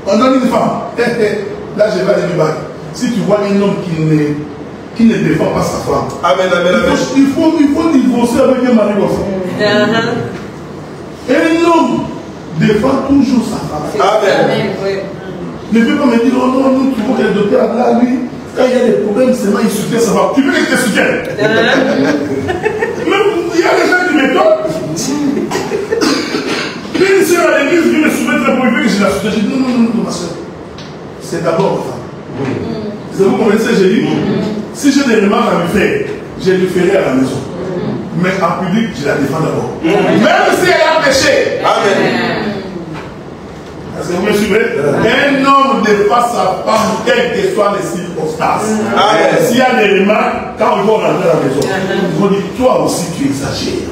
On donne une femme. Là, je vais aller du bac. Si tu vois un homme qui ne défend pas sa femme, amen, amen, amen. Il faut divorcer avec un mari comme ça. Un homme défend toujours sa femme. Amen. Ne peux pas me dire, oh non, nous trouvons que le docteur là, lui, quand il y a des problèmes, seulement il soutient sa femme. Tu veux qu'il te soutienne? Il y a des gens qui me tombent. Une soeur à l'église vient me soumettre pour lui que je la soutienne. Je dis non, ma soeur. C'est d'abord ma femme. Est-ce que vous comprenez ce que j'ai dit? Si j'ai des remarques à lui faire, je lui ferai à la maison. Mais en public, je la défends d'abord. Même si elle a péché. Amen. Est-ce que vous me suivez? Un homme défend sa femme, quelles que soient les circonstances. S'il y a des remarques, quand ils vont rentrer à la maison, ils vont dire, toi aussi tu exagères.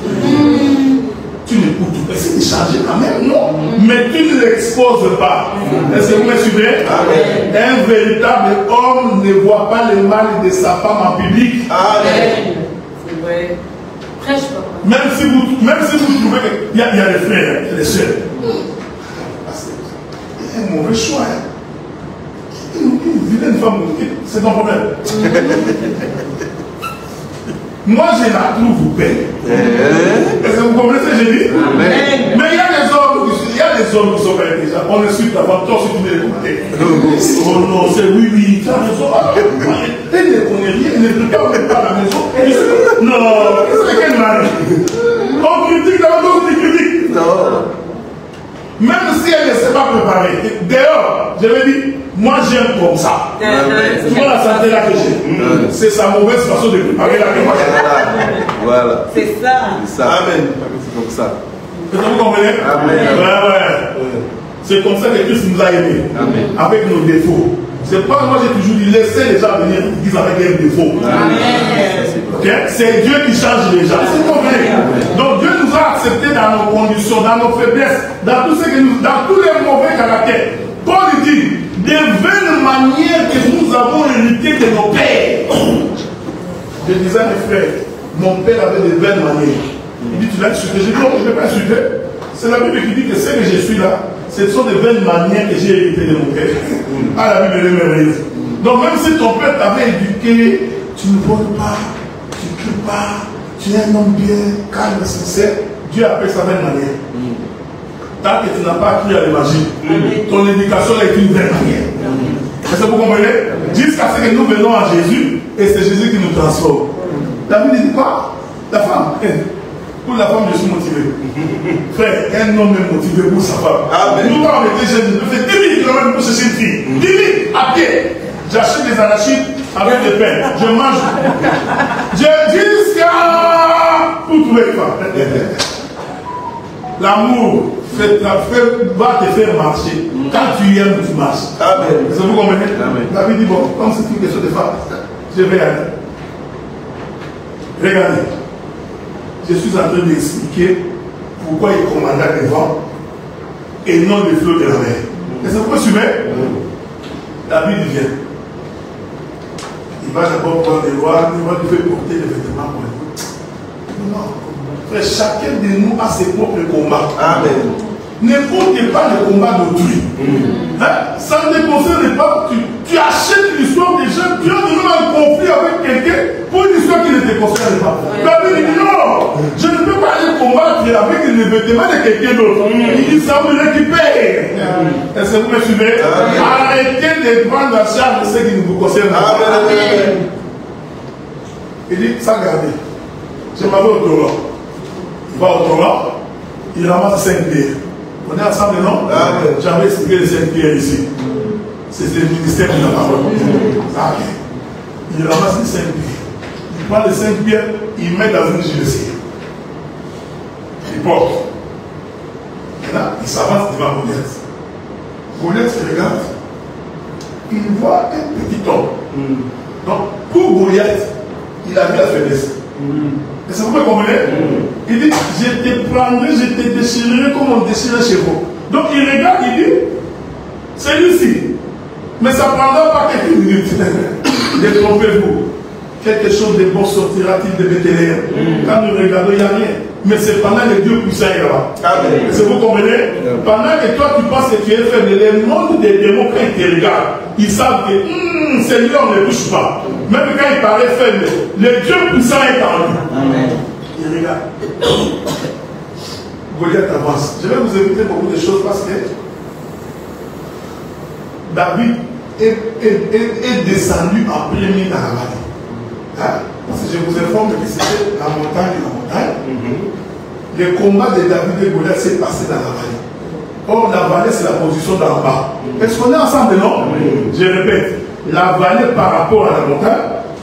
Tu n'écoutes pas. C'est de changer quand même, non. Mais tu ne l'exposes pas. Est-ce que vous me suivez? Un véritable homme ne voit pas le mal de sa femme en public. Amen. C'est vrai. Prêche pas. Même si vous trouvez qu'il y a des frères, il y a des soeurs. un mauvais choix. Hein. Une femme, c'est ton problème. Moi, je la trouve belle. Est-ce que vous comprenez ce que j'ai dit? Mais il y a des hommes qui sont belles déjà. On insulte la femme, toi aussi tu mets les commentaires. Oh non, c'est oui, tu as raison. Elle ne connaît rien, elle ne peut pas venir à la maison. Non, c'est quel mari? On critique la maison, on critique. Même si elle ne s'est pas préparée. D'ailleurs, je vais dire, moi j'aime comme ça. Tu vois la santé là que j'ai. C'est sa mauvaise façon de préparer la mémoire. Voilà. C'est ça. C'est ça. Amen. C'est comme ça. Vous comprenez? Amen. Ouais. C'est comme ça que Christ nous a aimés. Amen. Avec nos défauts. C'est pas moi j'ai toujours dit, laissez les gens venir disent avec leurs défauts. Okay? C'est Dieu qui change les gens. C'est compris. Donc Dieu nous a acceptés dans nos conditions, dans nos faiblesses, dans tout ce que nous, dans tous les mauvais caractères. Paul dit, des vaines manières que nous avons héritées de nos pères. Je disais à mes frères, mon père avait des vaines manières. Il dit, tu l'as insulté. Je dis, non, je ne l'ai pas insulté. C'est la Bible qui dit que ce que je suis là, ce sont des vaines manières que j'ai héritées de mon père. Ah, la Bible est merveilleuse. Donc même si ton père t'avait éduqué, tu ne voles pas, tu ne cries pas, tu es un homme bien, calme, sincère, Dieu appelle ça vaine manière. Tant que tu n'as pas appris à l'évangile, ton éducation est une vaine manière. Est-ce que vous comprenez? Jusqu'à ce que nous venons à Jésus, et c'est Jésus qui nous transforme. La Bible dit quoi? La femme. Pour la femme, je suis motivé. Frère, un homme est motivé pour sa femme. Nous, quand on était jeunes, je fais 10 000 km pour chercher une fille. 10 000 à pied. J'achète des arachides avec des pains. Je mange. Jusqu'à pour trouver une femme. L'amour va te faire marcher. Quand tu aimes, tu marches. Amen. Est-ce que vous comprenez? David dit, bon, comme c'est une question de femme, je vais aller. Regardez. Je suis en train d'expliquer pourquoi il commanda les vents et non les flots de la mer. Est-ce que vous suivez? David vient. Il va d'abord prendre des lois, il va lui faire porter des vêtements pour lui. Non. Frère, chacun de nous a ses propres combats. Amen. Ne portez pas le combat d'autrui. Hein? Ça ne te concerne pas. Tu achètes l'histoire des gens, tu as toujours un conflit avec quelqu'un pour une histoire qui ne te concerne pas. David dit non, je ne peux pas aller combattre avec les vêtements de quelqu'un d'autre. Il dit ça, vous me récupérez. Est-ce que vous me suivez? Arrêtez de prendre en charge ce qui ne vous concerne pas. Il dit, ça gardez. Je m'en vais au Torah. Il va au Torah, il ramasse 5 pierres. On est ensemble, non? J'avais expliqué les 5 pierres ici. C'est le ministère de la parole. Il ramasse les 5 pierres. Il prend les 5 pierres, il met dans une gilesière. Il porte. Et là, il s'avance devant Goliath. Goliath se regarde. Il voit un petit homme. Donc, pour Goliath, il a vu la faiblesse. Est-ce que vous comprenez? Il dit, je te prendrai, je te déchirerai comme on déchire chez vous. Donc il regarde, il dit, c'est lui-ci. Mais ça ne prendra pas quelques minutes. Détrompez-vous. Quelque chose de bon sortira-t-il de Bethléem? Quand nous regardons, il n'y a rien. Mais c'est pendant que Dieu puissant est là-bas. Est-ce que vous comprenez? Pendant que toi tu penses que tu es faible, le monde des démons, quand ils te regardent, ils savent que Seigneur ne touche pas. Même quand il paraît faible, le Dieu puissant est en lui. Il regarde. Goliath avance. Je vais vous éviter beaucoup de choses parce que David est descendu en premier dans la vallée. Hein? Parce que je vous informe que c'était la montagne. Le combat de David et Goliath s'est passé dans la vallée. Or, la vallée, c'est la position d'en bas. Est-ce qu'on est ensemble, non? Je répète, la vallée par rapport à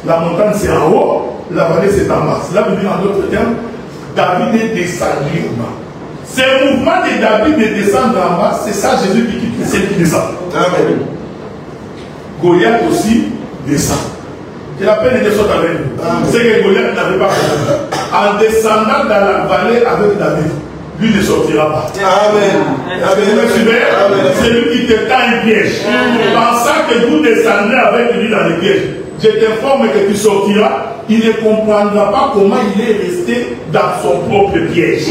la montagne c'est en haut, la vallée c'est en bas. Cela veut dire en d'autres termes, David est descendu en bas. C'est le mouvement de David de descendre en bas, c'est ça Jésus qui quitte, c'est qui descend. Amen. Goliath aussi descend. Il a peine de descendre avec nous. C'est que Goliath n'avait pas fait. En descendant dans la vallée avec David, lui ne sortira pas. Amen. C'est lui qui te tend un piège. Pensant que vous descendrez avec lui dans le piège, je t'informe que tu sortiras, il ne comprendra pas comment il est resté dans son propre piège.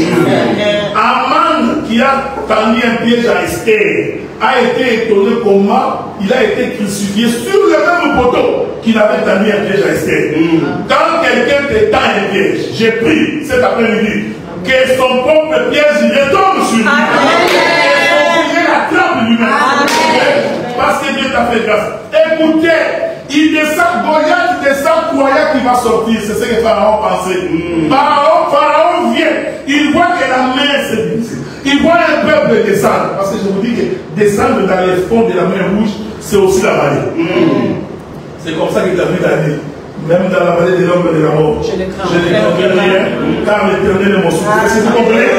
Aman qui a tendu un piège à Esther, a été étonné comment il a été crucifié sur le même poteau qu'il avait tendu un piège à Esther. Quand quelqu'un te tend un piège, j'ai pris cet après-midi que son propre piège retombe sur lui. Et son piège attrape lui-même. Parce que Dieu t'a fait grâce. Écoutez, il descend, Goliath descend, croyant qu'il va sortir. C'est ce que Pharaon pensait. Pharaon vient, il voit que la mer s'est brisée. Il voit un peuple descendre. Parce que je vous dis que descendre dans les fonds de la mer Rouge, c'est aussi la vallée. C'est comme ça que David a dit. Même dans la vallée de l'homme et de la mort, je ne craindrai rien, car l'Éternel est mon soutien. Est-ce que vous comprenez?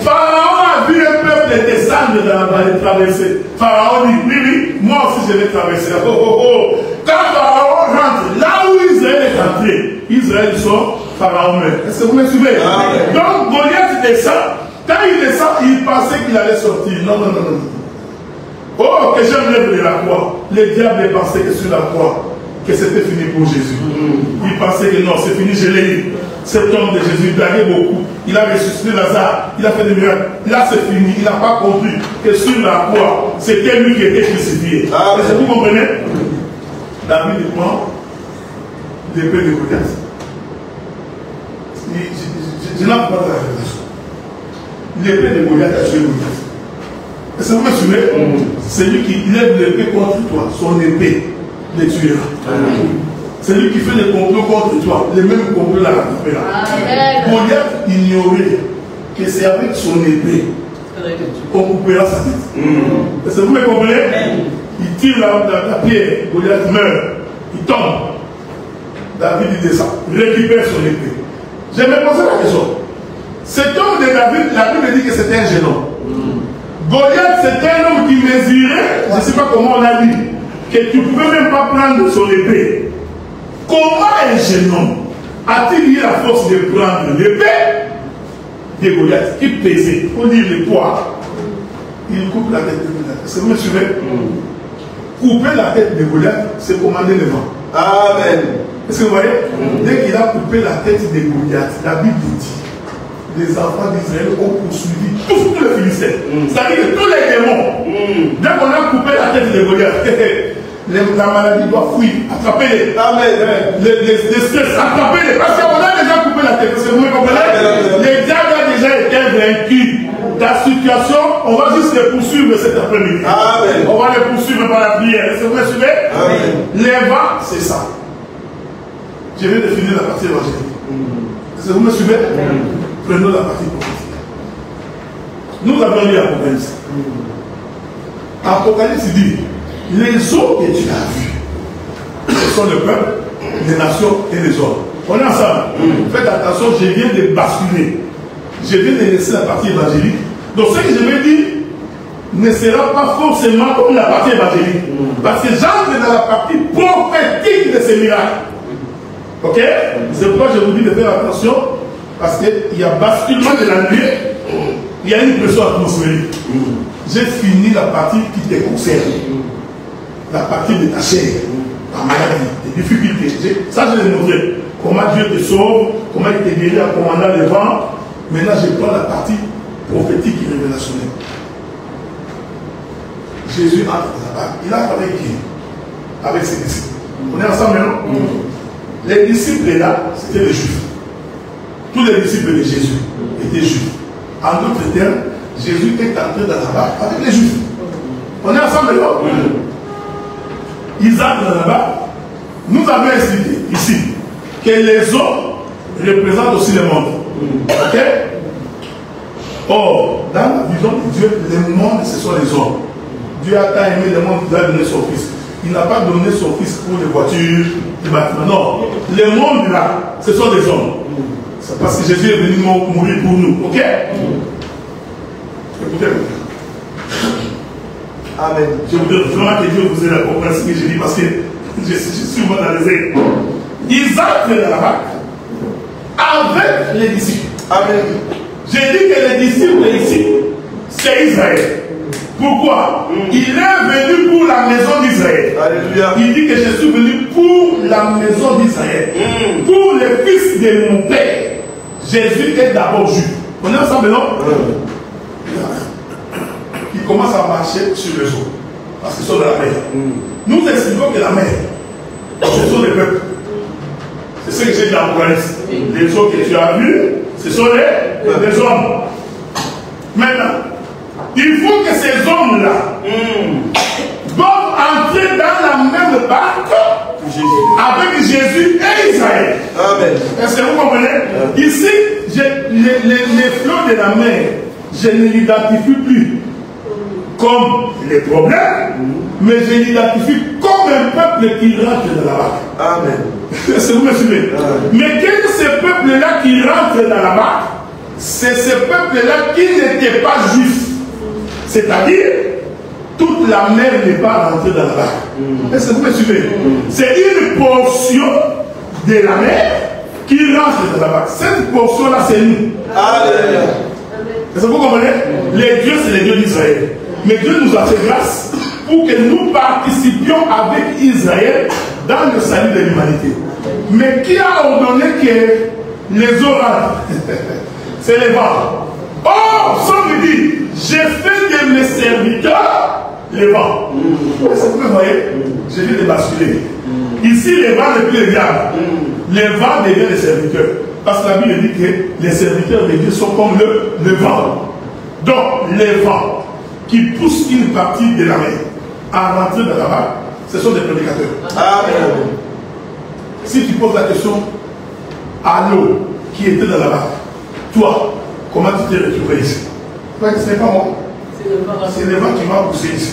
Pharaon a vu un peuple descendre dans la vallée, traverser. Pharaon dit, oui, moi aussi je vais traverser. Quand Pharaon rentre, là où Israël est entré, Israël sort, Pharaon meurt. Est-ce que vous me suivez? Donc Goliath descend. Quand il descend, il pensait qu'il allait sortir. Non. Oh, que j'aime l'œuvre de la croix. Le diable pensait que sur la croix, que c'était fini pour Jésus. Il pensait que non, c'est fini, je l'ai eu. Cet homme de Jésus blaguait beaucoup. Il a ressuscité Lazare, il a fait des miracles. Là, c'est fini. Il n'a pas compris que sur la croix, c'était lui qui était crucifié. Est-ce que vous comprenez? David prend l'épée de Goliath. Je n'ai pas de la révélation. L'épée de Goliath a tué Goliath. Est-ce que vous me suivez? C'est lui qui lève l'épée contre toi, son épée les tuera. C'est lui qui fait les complots contre toi, les mêmes complots là. Goliath ignorait que c'est avec son épée qu'on coupera sa tête. Est-ce que vous me comprenez? Il tire la pierre, Goliath meurt, il tombe. David il descend, il récupère son épée. Je me posais la question. Cet homme de David, la Bible dit que c'était un jeune homme. Goliath, c'était un homme qui mesurait, je ne sais pas comment on a dit, que tu ne pouvais même pas prendre son épée. Comment un jeune homme a-t-il eu la force de prendre l'épée de Goliath qui pesait, pour dire le poids? Il coupe la tête de Goliath. Est-ce que vous me suivez? Couper la tête de Goliath, c'est commander le vent. Amen. Est-ce que vous voyez? Dès qu'il a coupé la tête de Goliath, la Bible dit les enfants d'Israël ont poursuivi tous les Philistins. C'est-à-dire que tous les démons, dès qu'on a coupé la tête de Goliath, la maladie doit fuir, attrapez-les. Les stress, attrapez-les. Parce qu'on a déjà coupé la tête. Est-ce que vous me comprenez? Les diables ont déjà été vaincus. Ta situation, on va juste les poursuivre cet après-midi. On va les poursuivre par la prière. Est-ce que vous me suivez? Les vents, c'est ça. Je viens de finir la partie évangélique. Est-ce que vous me suivez? Prenons la partie prophétique. Nous avons lu Apocalypse. Apocalypse dit, les eaux que tu as vues, ce sont le peuple, les nations et les hommes. On est ensemble. Faites attention, je viens de basculer. Je viens de laisser la partie évangélique. Donc ce que je vais dire ne sera pas forcément comme la partie évangélique. Parce que j'entre dans la partie prophétique de ces miracles. Ok? C'est pourquoi je vous dis de faire attention. Parce qu'il y a basculement de la nuit, il y a une pression atmosphérique. J'ai fini la partie qui te concerne. La partie de ta chair, ta maladie, tes difficultés. Ça, je l'ai montré. Comment Dieu te sauve, comment il te guérit en commandant le vent. Maintenant, je prends la partie prophétique et révélationnelle. Jésus entre là-bas. Il a parlé qui? Avec ses disciples. On est ensemble maintenant? Les disciples là, c'était les Juifs. Tous les disciples de Jésus étaient juifs. En d'autres termes, Jésus est entré dans la barque avec les juifs. On est ensemble là? Ils entrent dans la barque. Nous avons expliqué ici que les eaux représentent aussi le monde. Ok? Or, dans la vision de Dieu, le monde, ce sont les hommes. Dieu a tant aimé le monde qu'il a donné son fils. Il n'a pas donné son fils pour les voitures, les bâtiments. Non. Le monde là, ce sont les hommes. C'est parce que Jésus est venu mourir pour nous. Ok? Écoutez-moi. Amen. Je voudrais vraiment que Dieu vous ait la compréhension que j'ai dit parce que je suis souvent dans les ailes. Ils entrent dans la barque avec les disciples. Amen. J'ai dit que les disciples ici, c'est Israël. Pourquoi? Il est venu pour la maison d'Israël. Alléluia. Il dit que je suis venu pour la maison d'Israël. Pour le fils de mon père. Jésus est d'abord juif. On est ensemble, non? commencent à marcher sur les eaux. Parce qu'ils sont dans la mer. Nous expliquons que la mer, ce sont les peuples. C'est ce que j'ai dit dans l'Apocalypse. Les eaux que tu as vues, ce sont les hommes. Maintenant, il faut que ces hommes-là doivent entrer dans la même barque avec Jésus et Israël. Amen. Est-ce que vous comprenez? Ici, les flots de la mer, je ne l'identifie plus comme les problèmes, mais je l'identifie comme un peuple qui rentre dans la barque. Amen. Est-ce que vous me suivez? Mais quel est ce peuple-là qui rentre dans la barque? C'est ce peuple-là qui n'était pas juif. C'est-à-dire, toute la mer n'est pas rentrée dans la barque. Est-ce que vous me suivez? C'est une portion de la mer qui rentre dans la barque. Cette portion-là, c'est nous. Alléluia. Est-ce que vous comprenez? Les dieux, c'est les dieux d'Israël. Mais Dieu nous a fait grâce pour que nous participions avec Israël dans le salut de l'humanité. Mais qui a ordonné que les eaux rentrent? C'est les vents. Oh, ça me dit, j'ai fait de mes serviteurs les vents. Est-ce que vous me voyez? Je viens de basculer. Ici, les vents ne plus les diables. Les vents deviennent les serviteurs. Parce que la Bible dit que les serviteurs de Dieu sont comme le vent. Donc, les vents qui poussent une partie de la mer à rentrer dans la barque, ce sont des prédicateurs. Amen. Si tu poses la question à l'eau qui était dans la barque, toi, comment tu t'es retrouvé ici? Ce n'est pas moi. C'est le vent qui m'a poussé ici.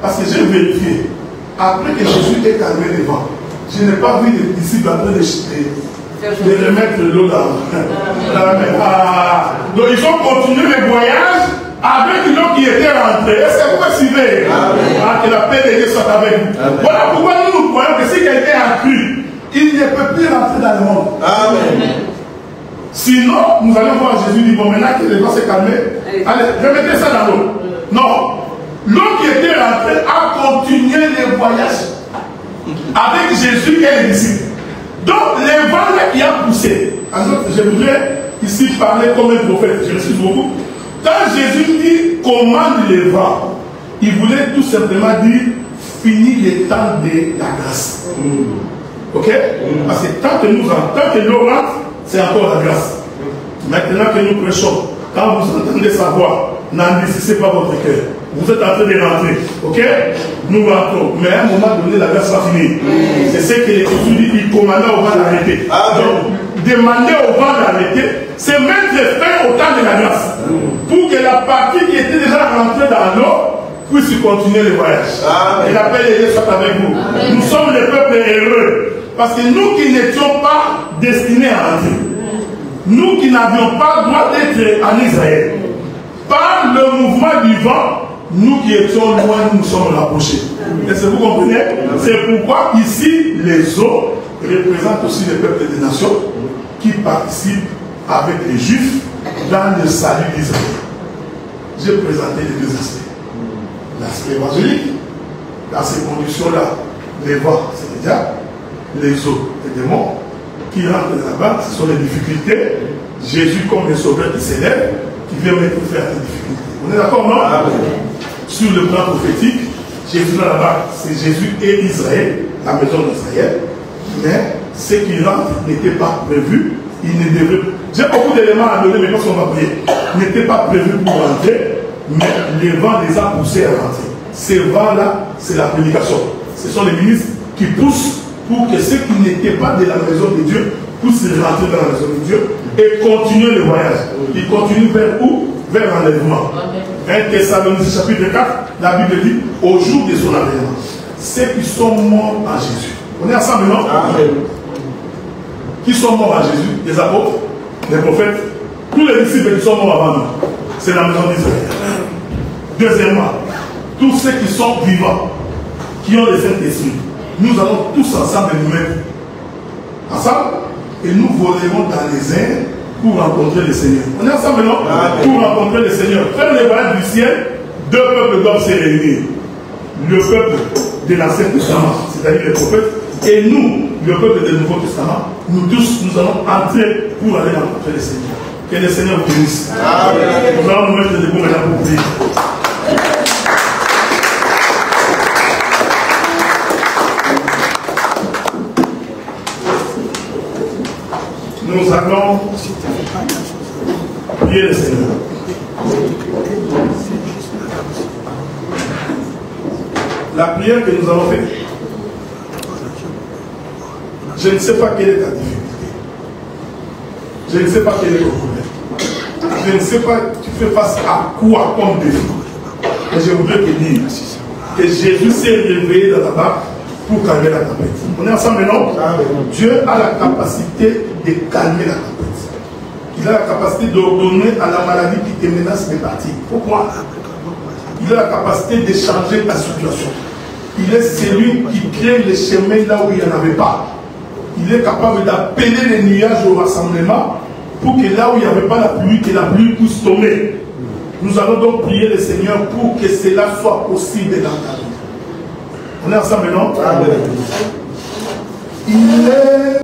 Parce que j'ai vérifié. Après que Jésus ait calmé les vents, je n'ai pas vu les disciples en train de remettre l'eau dans la mer. Donc ils ont continué le voyage avec l'eau qui était rentrée. Est-ce que vous me suivez? Que la paix de Dieu soit avec vous. Voilà pourquoi nous croyons que si quelqu'un a cru, il ne peut plus rentrer dans le monde. Amen. Sinon, nous allons voir Jésus dire, bon, maintenant que les vents s'est calmé, allez, remettez ça dans l'eau. Non. L'eau qui était rentrée a continué le voyage avec Jésus et les disciples. Donc, les vents là qui a poussé. Alors, je voudrais ici parler comme un prophète. Je suis beaucoup. Quand Jésus dit commande les vents, il voulait tout simplement dire fini le temps de la grâce. Ok? Parce que tant que l'eau rentre, c'est encore la grâce. Maintenant que nous prêchons, quand vous entendez sa voix, n'endurcissez pas votre cœur. Vous êtes en train de rentrer. Ok? Nous rentrons. Mais à un moment donné, la grâce va finir. C'est ce que les dit, il commandait au vent d'arrêter. Donc, demander au vent d'arrêter, c'est mettre fin au temps de la grâce. Pour que la partie qui était déjà rentrée dans l'eau puisse continuer le voyage. Et la paix de Dieu soit avec vous. Nous sommes le peuple heureux. Parce que nous qui n'étions pas destinés à entrer, nous qui n'avions pas droit d'être en Israël, par le mouvement du vent, nous qui étions loin, nous sommes rapprochés. Est-ce que vous comprenez? C'est pourquoi ici, les eaux représentent aussi les peuples des nations qui participent avec les Juifs dans le salut d'Israël. J'ai présenté les deux aspects. L'aspect évangélique, dans ces conditions-là, les vents, c'est le diable, les eaux, les démons, qui rentrent dans la barque, ce sont les difficultés. Jésus comme le sauveur qui s'élève, qui vient mettre fin à ces difficultés. On est d'accord, non? Sur le plan prophétique, Jésus dans la barque, c'est Jésus et Israël, la maison d'Israël. Mais ce qui rentre n'était pas prévu. Il ne devait. J'ai beaucoup d'éléments à donner, mais parce qu'on va prier. N'était pas prévu pour rentrer, mais les vents les a poussés à rentrer. Ces vents-là, c'est la prédication. Ce sont les ministres qui poussent pour que ceux qui n'étaient pas de la maison de Dieu puissent rentrer dans la maison de Dieu et continuer le voyage. Ils continuent vers où? Vers l'enlèvement. 1 Thessaloniciens chapitre 4, la Bible dit, au jour de son avènement, ceux qui sont morts en Jésus. On est ensemble, non? Amen. Qui sont morts à Jésus? Les apôtres, les prophètes, tous les disciples qui sont morts avant nous. C'est la maison d'Israël. Deuxièmement, tous ceux qui sont vivants, qui ont les Saint-Esprit, nous allons tous ensemble nous mettre ensemble et nous volerons dans les airs pour rencontrer le Seigneur. On est ensemble, non? Pour rencontrer le Seigneur. Faire le voyage du ciel, deux peuples doivent se réunir. Le peuple de l'Ancien Testament, c'est-à-dire les prophètes, et nous, le peuple du Nouveau Testament, nous tous, nous allons entrer pour aller rencontrer le Seigneur. Que le Seigneur vous bénisse. Nous allons nous mettre debout maintenant pour prier. Nous allons prier le Seigneur. La prière que nous allons faire, je ne sais pas quelle est ta difficulté. Je ne sais pas quel est ton problème. Je ne sais pas tu fais face à quoi comme défi. Mais je voudrais te dire que Jésus s'est réveillé dans ta barque pour calmer la tempête. On est ensemble, non? Dieu a la capacité de calmer la tempête. Il a la capacité d'ordonner à la maladie qui te menace de partir. Pourquoi? Il a la capacité de changer ta situation. Il est celui qui crée les chemins là où il n'y en avait pas. Il est capable d'appeler les nuages au rassemblement pour que là où il n'y avait pas la pluie, que la pluie puisse tomber. Nous allons donc prier le Seigneur pour que cela soit possible dans ta vie. On est ensemble, non? Amen. Il est